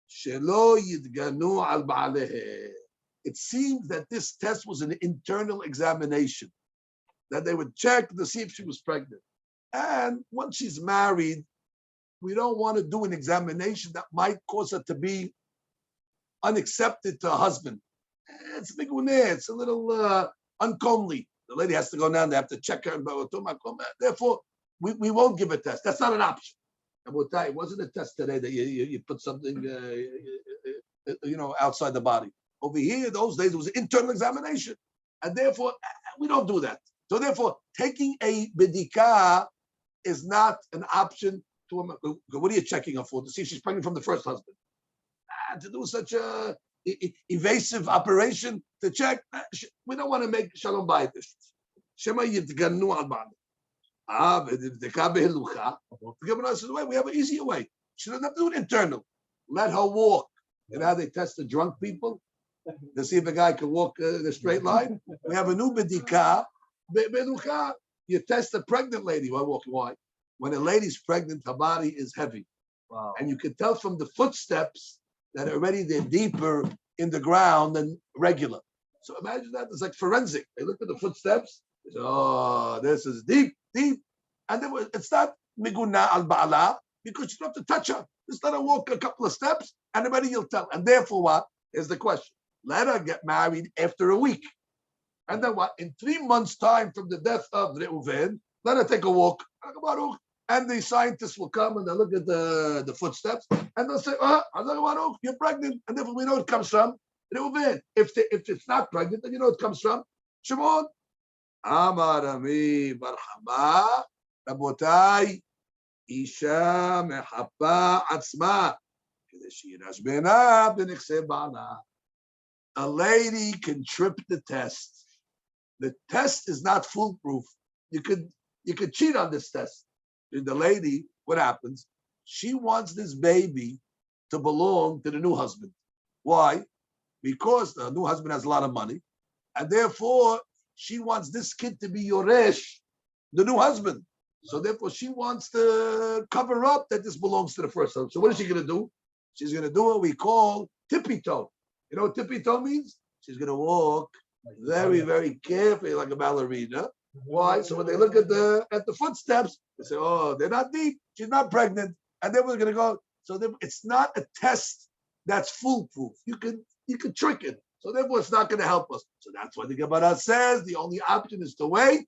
shelo yidganu al ba'alehe. It seems that this test was an internal examination, that they would check to see if she was pregnant. And once she's married, we don't want to do an examination that might cause her to be unaccepted to her husband. It's it's a little uncomely. The lady has to go down, they have to check her. Therefore, we won't give a test. That's not an option. It wasn't a test today that you put something outside the body. Over here, those days, it was an internal examination. And therefore, we don't do that. So therefore, taking a bedika is not an option to a. What are you checking her for? To see if she's pregnant from the first husband. To do such a evasive operation to check, we don't want to make shalom bayit issues. Shema yitganu al ba'al. V'dika behilucha. The Gemara says, we have an easier way. She doesn't have to do it internal. Let her walk. You know how they test the drunk people to see if a guy can walk in a straight line? We have a new bedika. Behilucha. You test a pregnant lady while walking. Why? When a lady's pregnant, her body is heavy. Wow. And you can tell from the footsteps that already they're deeper in the ground than regular. So imagine that, it's like forensic. They look at the footsteps, they say, oh, this is deep. And then it's not miguna al ba'ala, because you don't have to touch her. Just let her walk a couple of steps, and already you'll tell. And therefore what? Is the question. Let her get married after a week. And then what? In 3 months' time from the death of Reuven, let her take a walk. And the scientists will come and they'll look at the footsteps and they'll say, you're pregnant. And therefore we know it comes from Reuven. If it's not pregnant, then you know it comes from Shimon. Amar Ami Barhama Rabotai Isha Mehapa Atzma. A lady can trip the test. The test is not foolproof. You could cheat on this test. The lady, what happens? She wants this baby to belong to the new husband. Why? Because the new husband has a lot of money, and therefore she wants this kid to be Yoresh, the new husband. So therefore she wants to cover up that this belongs to the first husband. So what is she going to do? She's going to do what we call tippy toe. You know what tippy toe means? She's going to walk very, very carefully like a ballerina. Why? So when they look at the footsteps, they say, oh, they're not deep. She's not pregnant. And then we're going to go. So it's not a test that's foolproof. You can trick it. So therefore, it's not going to help us. So that's why the Gemara says the only option is to wait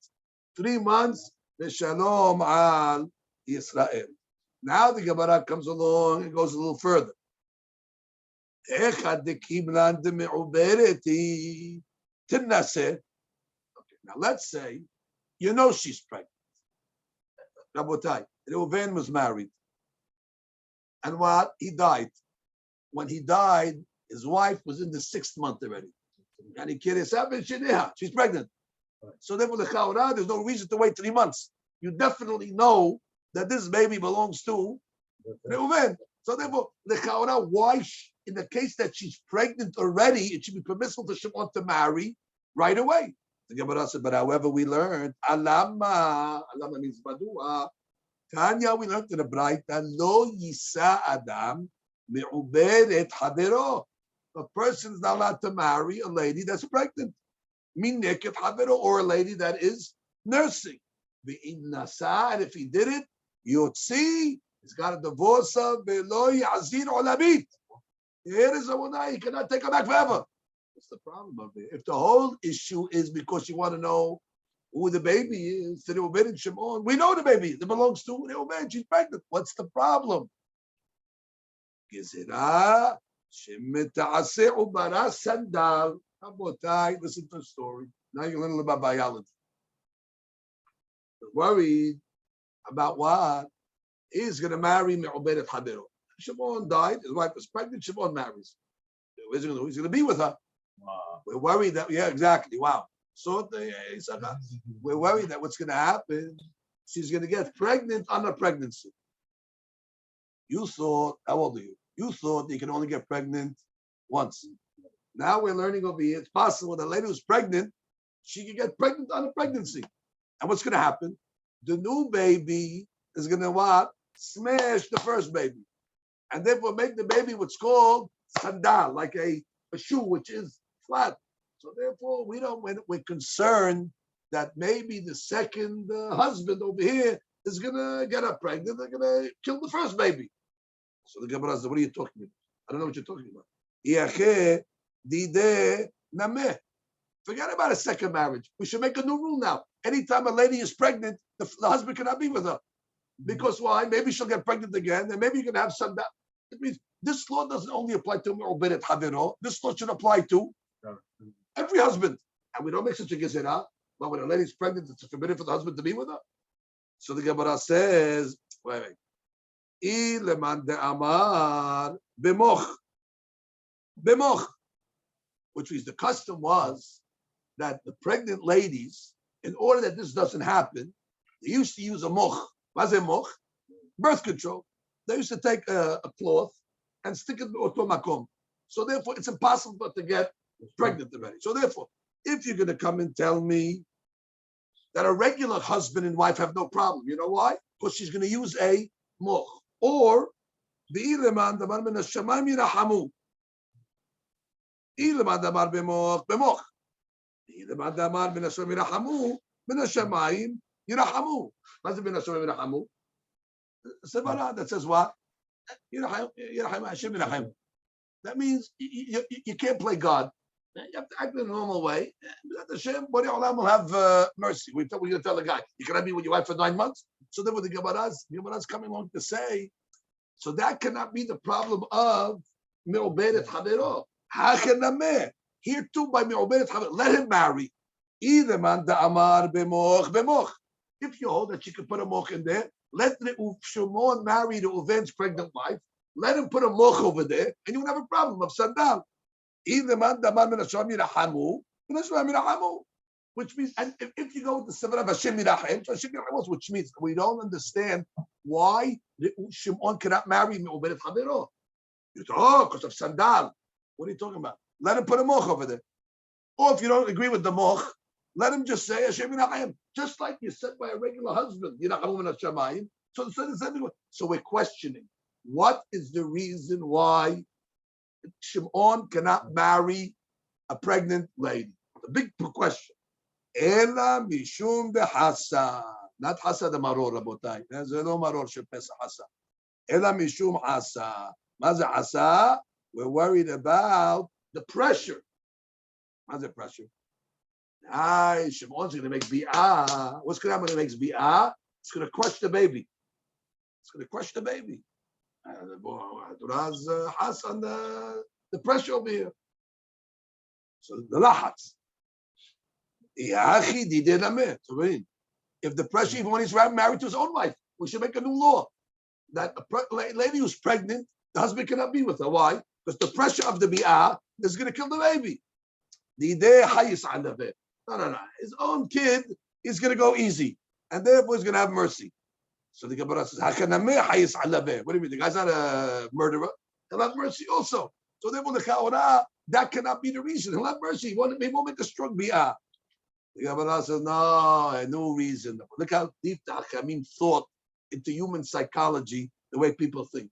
3 months. Shalom al Yisrael. Now the Gemara comes along and goes a little further. Now let's say you know she's pregnant. Rabotai, Reuven was married. And what? He died. When he died, his wife was in the 6th month already. She's pregnant. So therefore, there's no reason to wait 3 months. You definitely know that this baby belongs to Reuven. So therefore, why, in the case that she's pregnant already, it should be permissible for Shimon to marry right away. The Gemara said, but however, we learned, alama means badua. Tanya, we learned in the Braita, lo yisa adam me'uberet havero. A person is not allowed to marry a lady that's pregnant. Mineket havero, or a lady that is nursing. And if he did it, yotzi, he's got a divorce of velo yazir olamit. Here is a one, he cannot take her back forever. What's the problem of it? If the whole issue is because you want to know who the baby is, to Reuven and Shimon, we know the baby. It belongs to Reuven. She's pregnant. What's the problem? Gezerah shemeta'aseh ubara sandal. Rabotai, listen to the story. Now you learn a little about biology. Worried about what? He's going to marry Me'uberet Hadero. Shimon died. His wife was pregnant. Shimon marries. He's going to be with her. Wow. We're worried that, yeah, exactly. Wow. So we're worried that what's going to happen she's going to get pregnant on a pregnancy. You thought, how old are you? You thought you can only get pregnant once. Now we're learning over here, it's possible that a lady who's pregnant, she can get pregnant on a pregnancy. And what's going to happen? The new baby is going to what? Smash the first baby. And therefore make the baby what's called sandal, like a shoe which is flat. So therefore, we're concerned that maybe the second husband over here is going to get her pregnant. They're going to kill the first baby. So the Gemara says, what are you talking about? I don't know what you're talking about. Forget about a second marriage. We should make a new rule now. Anytime a lady is pregnant, the husband cannot be with her. Because why? Maybe she'll get pregnant again, and maybe you can have some. It means this law doesn't only apply to Me'uberet Haviro. This law should apply to every husband. And we don't make such a gezerah. But when a lady's pregnant, it's forbidden for the husband to be with her. So the Gemara says, wait. Which means the custom was that the pregnant ladies, in order that this doesn't happen, they used to use a moch. What's a moch? Birth control. They used to take a cloth and stick it in otomakom. So therefore, it's impossible to get pregnant already. So therefore, if you're going to come and tell me that a regular husband and wife have no problem, you know why? Because she's going to use a moch. Or the ileman damar min hashamayim yirahamu. Ileman damar b'moch b'moch. Ileman damar min hashamayim yirahamu min hashamayim yirahamu. What's min hashamayim yirahamu? Sevara that says what? Yiraham Hashem yiraham. That means you can't play God. You have to act in a normal way. Hashem, Borei Olam will have mercy. We're going to tell the guy, you cannot be with your wife for 9 months. So then, with the Gemara's coming along to say, so that cannot be the problem of Me'uberet Havero. Hachenameh. Here too, by Me'uberet Havero, let him marry. Either man da'amar b'moch b'moch. If you hold that she can put a moch in there, let Shimon marry the Reuven's pregnant wife. Let him put a moch over there, and you won't have a problem of sandal. Either man da'amar min Hashem yirahamu, min Hashem yirahamu. Which means, and if you go with the Sefer of Hashem Yirachem, Hashem Yirachem, which means we don't understand why Shimon cannot marry Me'uberet Havero. You talk because of sandal. What are you talking about? Let him put a moch over there. Or if you don't agree with the moch, let him just say Hashem Yirachem, just like you said by a regular husband. Yirachamu min Hashemayim. So we're questioning what is the reason why Shimon cannot marry a pregnant lady. The big question. Ela mishum behasa, not hasa the maror, rabotai. There's no maror shepesa hasa. Ela mishum hasa. Maza hasa? We're worried about the pressure. Maza pressure. Shimon's going to make bi'ah. What's going to happen when he makes bi'ah? It's going to crush the baby. It's going to crush the baby. Has hasa on the pressure over here. So the lahats. If the pressure, even when he's married to his own wife, we should make a new law that a lady who's pregnant, the husband cannot be with her. Why? Because the pressure of the bi'ah is going to kill the baby. No. His own kid is going to go easy, and therefore he's going to have mercy. So the Gemara says, what do you mean? The guy's not a murderer. He'll have mercy also. So therefore the Chaorah, that cannot be the reason. He'll have mercy. He won't make a strong bi'ah. The Gemara says, no reason. Look how deep the Hachamim thought into human psychology, the way people think.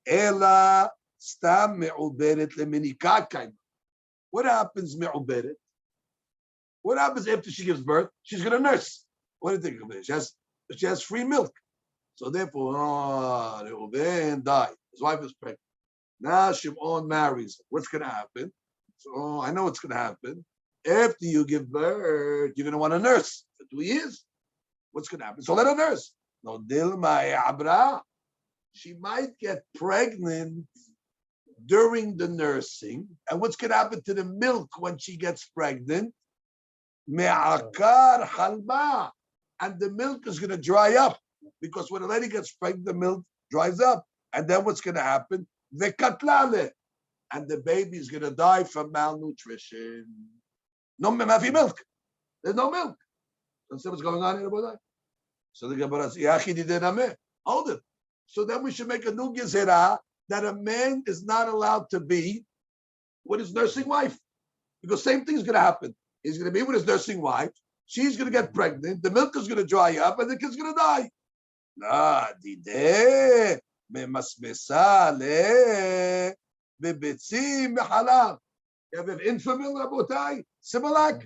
Ela stam me'uberet le'menikah. What happens me'uberet? What happens after she gives birth? She's going to nurse. What do you think of it? She has free milk. So therefore, Reuven died. His wife is pregnant. Now Shimon marries. What's going to happen? So I know what's going to happen. After you give birth, you're going to want to nurse for 2 years. What's going to happen? So let her nurse. No, Dilma Abra. She might get pregnant during the nursing. And what's going to happen to the milk when she gets pregnant? Me'akar halba. And the milk is going to dry up. Because when a lady gets pregnant, the milk dries up. And then what's going to happen? Vekatlale. And the baby is going to die from malnutrition. No milk. There's no milk. Don't see what's going on here about that. So the Gemara says, hold it. So then we should make a new gezerah that a man is not allowed to be with his nursing wife. Because same thing is going to happen. He's going to be with his nursing wife. She's going to get pregnant. The milk is going to dry up, and the kid's going to die. Nah, dide memasmesa le bebitzim mehalav. You have an infant, Rabotai, Simalak.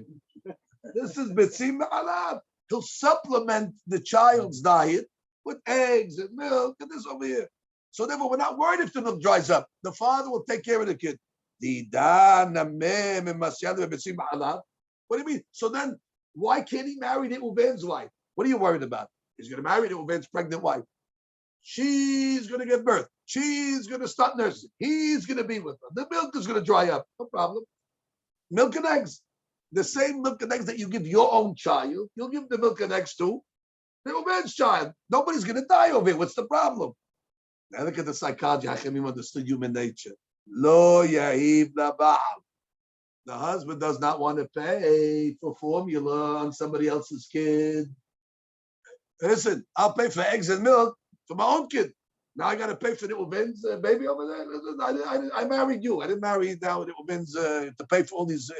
This is bitzim mehalav. He'll supplement the child's diet with eggs and milk and this over here. So therefore, we're not worried if the milk dries up. The father will take care of the kid. What do you mean? So then, why can't he marry the Uven's wife? What are you worried about? He's going to marry the Uven's pregnant wife. She's going to give birth. She's going to start nursing. He's going to be with her. The milk is going to dry up. No problem. Milk and eggs. The same milk and eggs that you give your own child, you'll give the milk and eggs to the Uven's child. Nobody's going to die over it. What's the problem? Now look at the psychology. Hachamim understood human nature. Lo yahiv labal. The husband does not want to pay for formula on somebody else's kid. Listen, I'll pay for eggs and milk for my own kid. Now I got to pay for the Uven's baby over there. Listen, I married you. I didn't marry now the Uven's to pay for all these.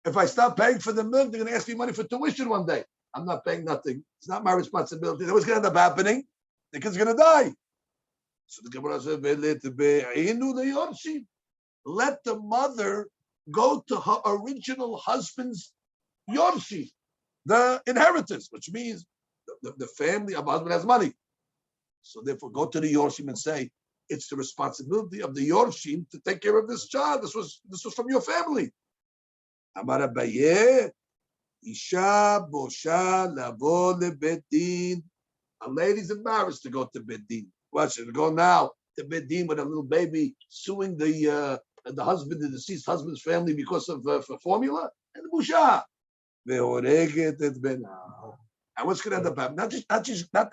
If I stop paying for the milk, they're going to ask me money for tuition one day. I'm not paying nothing. It's not my responsibility. Then what's going to end up happening? The kid's going to die. So the Gemara said, let the mother go to her original husband's yorshi, the inheritance, which means the family of husband has money. So therefore, go to the yorshim and say, it's the responsibility of the yorshim to take care of this child. This was from your family. Amar Abaye, Isha bosha lavo lebet din. A lady's embarrassed to go to bet din. What should go now to bet din with a little baby suing the husband, the deceased husband's family because of for formula? And the busha. And what's going to end up happening? Not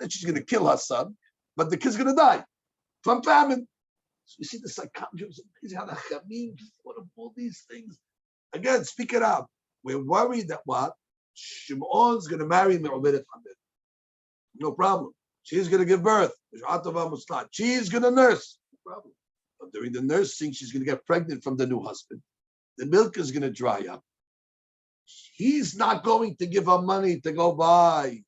that she's going to kill her son, but the kid's going to die from famine. So you see the psychology is amazing how the Chamim thought of all these things. Again, speak it out. We're worried that what? Shimon's going to marry Me'uberet Hamid. No problem. She's going to give birth. She's going to nurse. No problem. But during the nursing, she's going to get pregnant from the new husband. The milk is going to dry up. He's not going to give her money to go buy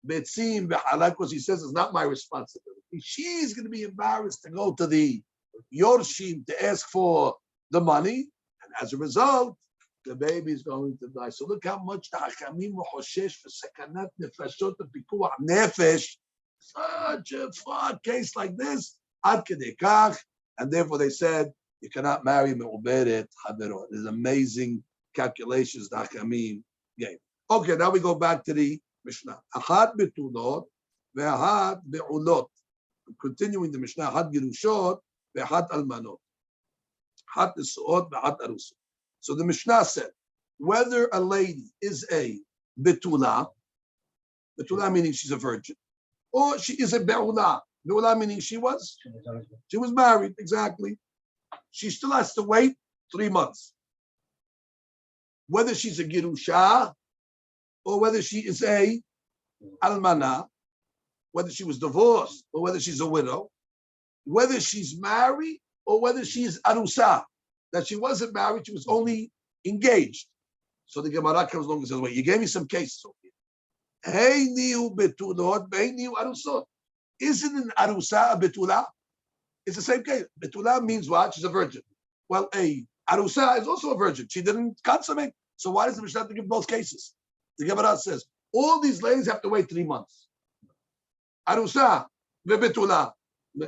betzim behalak because he says it's not my responsibility. She's going to be embarrassed to go to the yorshim to ask for the money, and as a result, the baby is going to die. So look how much the Hachamim hoshesh for sekanat nefashot and pikuach nefesh. Such a far case like this, ad kedei kach, and therefore they said you cannot marry me'uberet haverot. There's amazing calculations the Hachamim gave. Okay, now we go back to the Mishnah. Ahad betulot ve'ahad be'ulot. Continuing the Mishnah, ahad girushot ve'ahad almanot. Ahad nesuot ve'ahad arusot. So the Mishnah said, whether a lady is a betula meaning she's a virgin, or she is a be'ula meaning she was married, exactly. She still has to wait 3 months. Whether she's a girusha, or whether she is a almana, whether she was divorced, or whether she's a widow, whether she's married, or whether she's arusa, that she wasn't married, she was only engaged. So the Gemara comes along and says, wait, you gave me some cases over here. Hey niu betulot, hey niu arusot. Isn't an arusa a betula? It's the same case. Betula means what? She's a virgin. Well, a arusa is also a virgin. She didn't consummate. So why does the Mishnah have to give both cases? The Gemara says, all these ladies have to wait 3 months. Arusa, betula.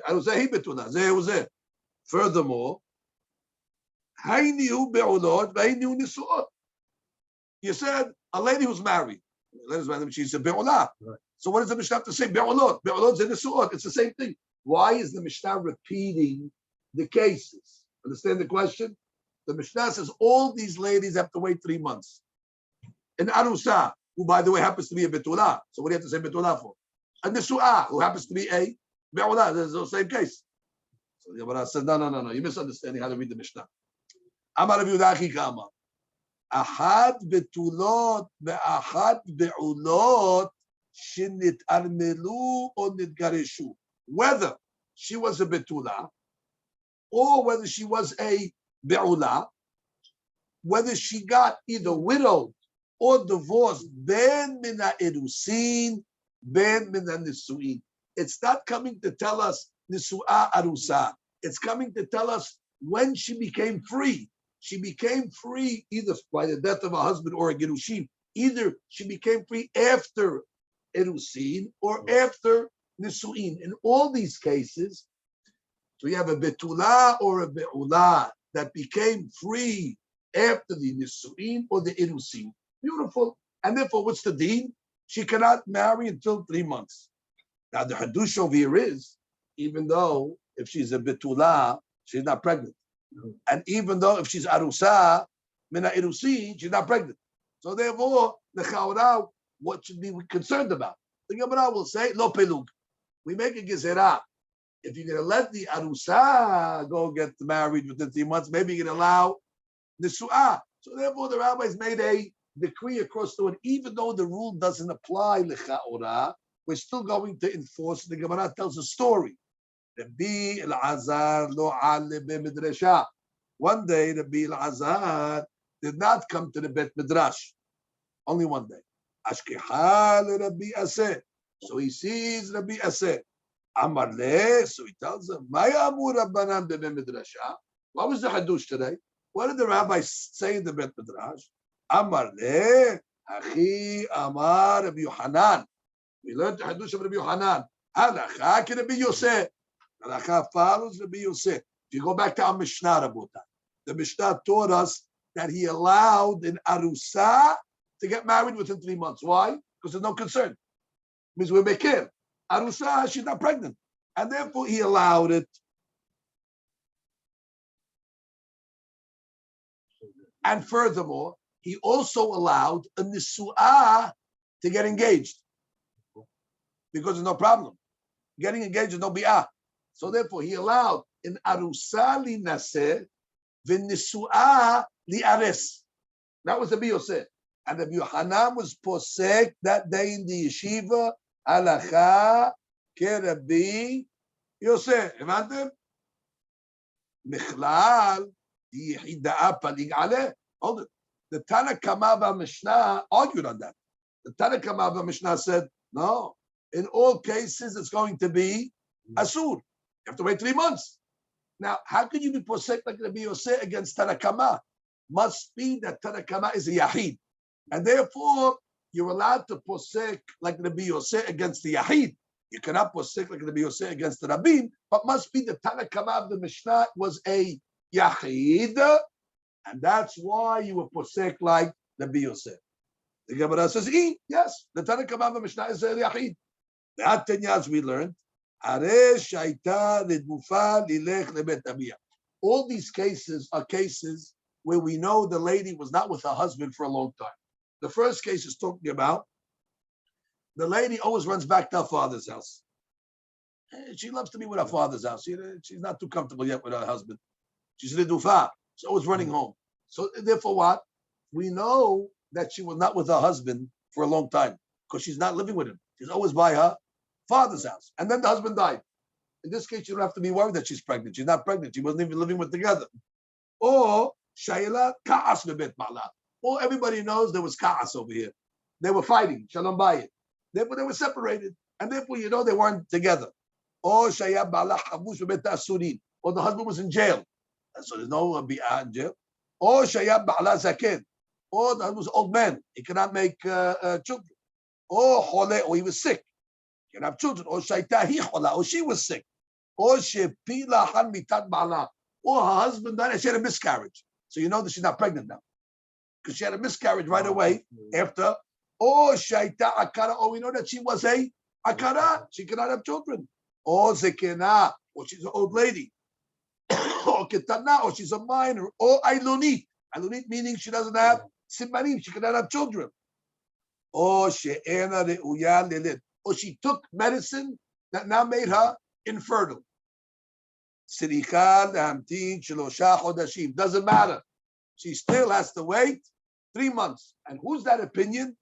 Arusa, he betula. Zeh. Furthermore, you said a lady who's married. She's a be'ulah. Right. So what does the Mishnah have to say? Be'ulot. Be'ulot is nisuot. It's the same thing. Why is the Mishnah repeating the cases? Understand the question? The Mishnah says all these ladies have to wait 3 months. An arusa, who by the way happens to be a betulah. So what do you have to say betulah for? A nisu'ah, who happens to be a be'ulah. There's the same case. So the Gemara says, no. You're misunderstanding how to read the Mishnah. Amar Rabbi Yehuda Achi Kama. Ahad betulot ve'ahad be'ulot shinit armelu or nitgareshu. Whether she was a betula or whether she was a be'ula, whether she got either widowed or divorced, ben mina erusin, ben mina nisuin. It's not coming to tell us nisu'a arusa. It's coming to tell us when she became free. She became free either by the death of a husband or a gerushin. Either she became free after erusin or after nisuin. In all these cases, so you have a betula or a be'ula that became free after the nisuin or the irusin. Beautiful. And therefore, what's the deen? She cannot marry until 3 months. Now, the hadush over here is, even though if she's a betula, she's not pregnant. And even though if she's arusa, mina irusin, she's not pregnant. So therefore, the chawra, what should be concerned about? The Gemara will say, lo pelug. We make a gezerah. If you're going to let the arusa go get married within 3 months, maybe you're going to allow the su'ah. So therefore, the rabbis made a decree across the board. Even though the rule doesn't apply l'cha'orah, we're still going to enforce. The Gemara tells a story. Rabbi Elazar lo ale b'midrasha. One day, Rabbi Elazar did not come to the Bet Midrash. Only one day. Ashkeha Rabbi Aseh. So he sees Rabbi Aseh. Amar le, so he tells him, Maya amur Rabbanan be Midrasha. What was the hadush today? What did the rabbis say in the Bet Midrash? Amar le, Achi Amar Rabbi Yohanan. We learned the hadush of Rabbi Yohanan. Halacha ki Rabbi Yosef. Halacha follows Rabbi Yosef. If you go back to our Mishnah, Rabbota, the Mishnah taught us that he allowed an arusa to get married within 3 months. Why? Because there's no concern. It means we're bekir. Arusa, she's not pregnant. And therefore he allowed it. And furthermore, he also allowed a nisu'ah to get engaged. Because there's no problem. Getting engaged is no bi'ah. So therefore he allowed an arusa li naseh, v'n nisu'ah li ares. That was the Yosef. And the Yohanan was posek that day in the yeshiva, halacha ke Rabbi Yosef. Imagine? Michlal, yihida'a palig aleh. Hold it. The Tana Kama Mishnah argued on that. The Tana Kama Mishnah said, no, in all cases it's going to be asur. You have to wait 3 months. Now, how can you be posek like Rabbi Yosef against Tana Kama? Must be that Tana Kama is a yahid. And therefore, you're allowed to posek like Rabbi Yosef against the Yahid. You cannot posek like Rabbi Yosef against the Rabbin, but must be the Tana Kama of the Mishnah was a Yahid, and that's why you were posek like Rabbi Yosef. The Gemara says, yes, the Tana Kama of the Mishnah is a Yahid. The Atanya, as we learned, all these cases are cases where we know the lady was not with her husband for a long time. The first case is talking about the lady always runs back to her father's house. She loves to be with her father's house. She's not too comfortable yet with her husband. She's redufa. She's always running home. So therefore what? We know that she was not with her husband for a long time because she's not living with him. She's always by her father's house. And then the husband died. In this case, you don't have to be worried that she's pregnant. She's not pregnant. She wasn't even living with together. Or Shayla Ka'as Bebet Ma'la. Well, everybody knows there was Ka'as over here. They were fighting, Shalom Bayit. Therefore, they were separated. And therefore, you know they weren't together. Or Shayab Ba'la Habush Bebet Asurin. Or the husband was in jail. And so there's no bi'ah in jail. Or Shayab Ba'la Zaken. Or the husband was an old man. He cannot make children. Or Hole, or he was sick. He can have children. Or Shayta Hi Hola, or she was sick. Or Shepila Han Mitat Ba'la. Or her husband died and she had a miscarriage. So you know that she's not pregnant now. Because she had a miscarriage right away after. Or Shaita Akara, or we know that she was a Akara. She cannot have children. Or Zekena, or she's an old lady. Or Ketana, or she's a minor. Or Ailonit. Ailonit meaning she doesn't have Simanim, she cannot have children. Or She'ena Re'uya Lelit. Or she took medicine that now made her infertile. Doesn't matter. She still has to wait 3 months. And who's that opinion?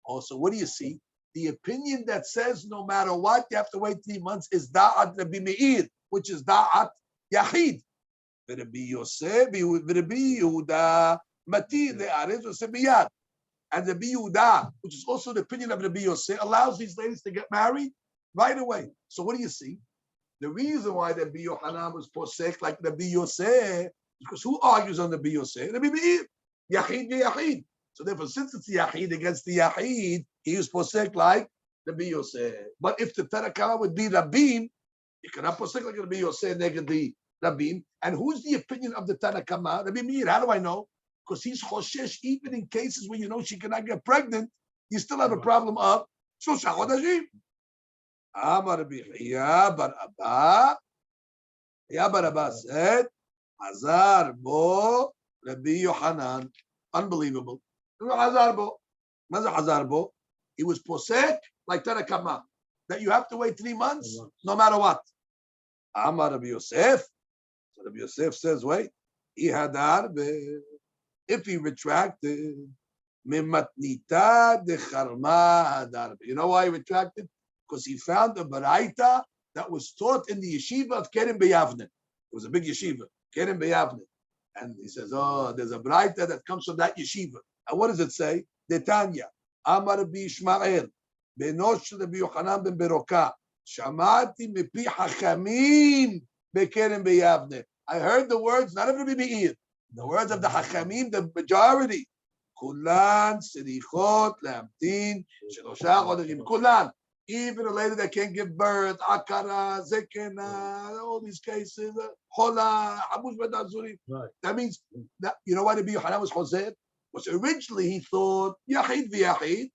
Also, what do you see? The opinion that says no matter what, you have to wait 3 months is Da'at Rabbi Meir, which is Da'at Yachid. Rabbi Yosef, Rabbi Yehuda, Mati, Le'arez, Yosef, and Rabbi Yehuda, which is also the opinion of Rabbi Yosef, allows these ladies to get married right away. So what do you see? The reason why Rabbi Yohanan was posek like Rabbi Yosef, because who argues on Rabbi Yosef? Rabbi Meir, Yachid Yachid. So therefore, since it's Yachid against the Yachid, he was posek like Rabbi Yosef. But if the Tanakama would be Rabbin, you cannot posek like Rabbi Yosef negative the Rabbin. And who's the opinion of the Tanakama? Rabbi Meir. How do I know? Because he's choshesh, even in cases where you know she cannot get pregnant, you still have a problem of Shosha Chodashim. Amar Rabbi Chiya bar Abba. Chiya bar Abba said, Hazar bo Rabbi Yohanan. Unbelievable. Hazar bo. Maza Hazar bo. He was posek like Tanakama, that you have to wait 3 months no matter what. Amar Rabbi Yosef. So Rabbi Yosef says, wait, he hadar be. If he retracted, mimatnita de charma hadar. You know why he retracted? Because he found a baraita that was taught in the yeshiva of Kerem Beyavne. It was a big yeshiva, Kerem Beyavne. And he says, oh, there's a baraita that comes from that yeshiva. And what does it say? Detanya, Amar Rabbi Ishmael, Benosh Rabbi Yochanan ben Beroka, Shamati mipi hachamim bekerem Beyavne. I heard the words, not of Rabbi Meir, the words of the hachamim, the majority. Kulan sirichot leamtin shelosha chodashim. Kulan. Even a lady that can't give birth, akara, zekena, all these cases, hola, habush bedazuri. That means that, you know why Rabbi Yochanan was choser? Because originally he thought yachid v'yachid,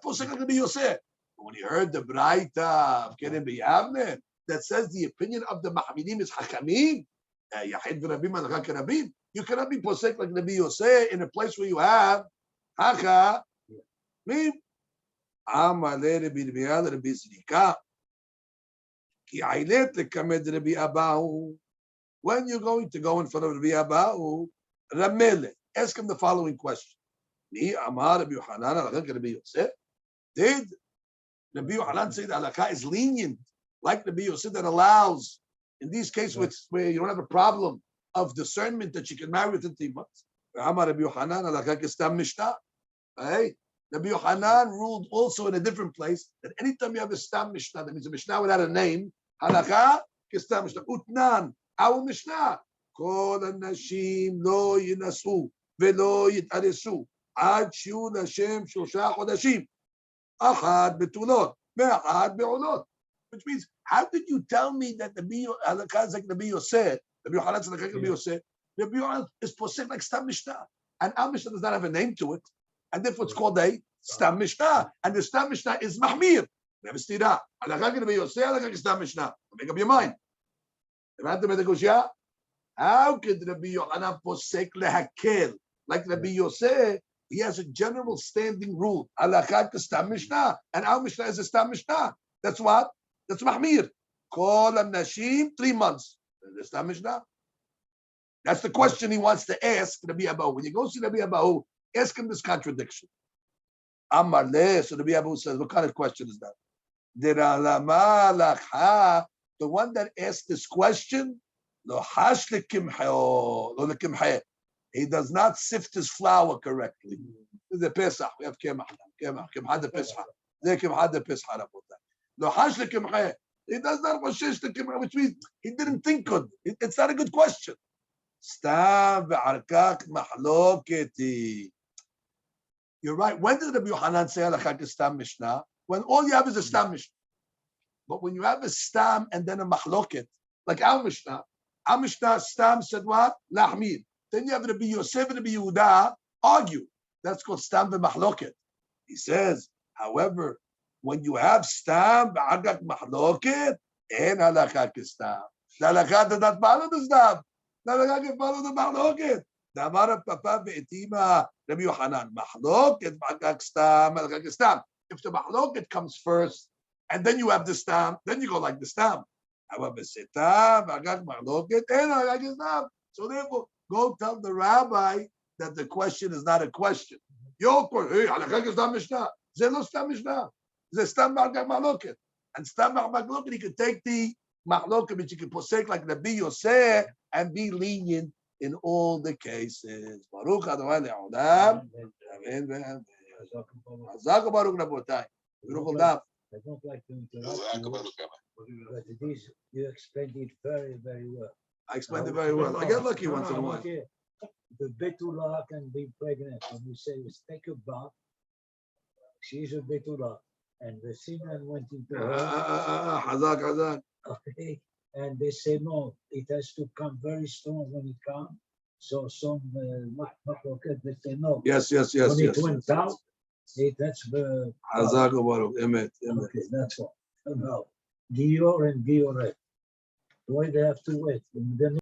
posek like Rabbi Yosef. But when he heard the braita of Kerem Beyavne that says the opinion of the Mahamidim is hakamim, yachid v'rabim and hakarabim, you cannot be posek like Rabbi Yosef in a place where you have hakamim. Amale Rabbi Yirmiyah Rabbi Zrika. Ki ailet lekamed Rabbi Abahu. When you're going to go in front of Rabbi Abahu, Ramele, ask him the following question. Mi Amar Rabbi Yochanan alakha Rabbi Yosef. Did Rabbi Yochanan say that halakha is lenient, like Rabbi Yosef, that allows in these cases where you don't have a problem of discernment that you can marry within 3 months? Amar Rabbi Yochanan alakha kistam mishnah. Hey. Rabbi Yochanan ruled also in a different place that anytime you have a stam mishnah, that means a mishnah without a name, halakha kistam mishnah. Utnan, our mishnah. Kol hanashim lo yinasu velo yitaresu ad shiu Hashem shosha chodashim. Achad betulot, ve'achad be'olot. Which means, how did you tell me that the halakha is like Rabbi Yosef? Rabbi Yochanan is like Rabbi Yosef. Rabbi Yochanan is posek like stam mishnah, and our mishnah does not have a name to it. And therefore it's called a Stam Mishnah. And the Stam Mishnah is Mahmir. Never stira. Halakha can be Yosef, halakha Stam Mishnah. Make up your mind. How could Rabbi Yochanan posek lehakel? Like Rabbi Yosef, he has a general standing rule. Halakha Stam Mishnah. And our Mishnah is a Stam Mishnah. That's what? That's Mahmir. Kol Nashim, 3 months. The Stam Mishnah. That's the question he wants to ask Rabbi Abahu. When you go see Rabbi Abahu, ask him this contradiction. Amar le, so Rabbi Abahu says, what kind of question is that? The one that asked this question, he does not sift his flour correctly. This is the Pesach. We have kemach the Pesach. The Pesach. He does not washish the kemach, which means he didn't think good. It's not a good question. Stam ve'arkak mahloketi. You're right. When did Rabbi Yochanan say halakha stam mishnah? When all you have is a stam mishnah. But when you have a stam and then a mahloket, like our mishnah stam said what? Lahmir. Then you have Rabbi Yosef and Rabbi Yehuda argue. That's called stam ve'mahloket. He says, however, when you have stam ve'arkak mahloket, en halakha stam. The halakha does not follow the stam. The halakha can follow the mahloket. The Amar Papa ve'etima Rabbi Yochanan mahloket v'agak stam halakha stam. If the mahloket comes first, and then you have the stam, then you go like the stam. However, seta v'agak mahloket and halakha stam. So therefore, go tell the rabbi that the question is not a question. Your question, hey, halakha stam mishnah. זה לא סתם משנה. זה סתם מחלוקת. And סתם מחלוקת, you can take the מחלוקת, but you can posek like Rabbi Yosef and be lenient in all the cases. Baruch Adonai Le'olam. Amen ואמן. חזק וברוך רבותיי. ברוך הולדם. I don't like to interrupt you, but it is, you explained it very, very well. I explained it very well. I get lucky once in a while. The Betula can be pregnant. When you say, take a bath, she's a Betula. And the semen went into her. Hazak. Okay. And they say, no, it has to come very strong when it comes. So some, they say, no. Yes. When it went out, that's the. Hazak Baruch. Emet. Okay, that's all. No. Gior and Gioret. Why they have to wait?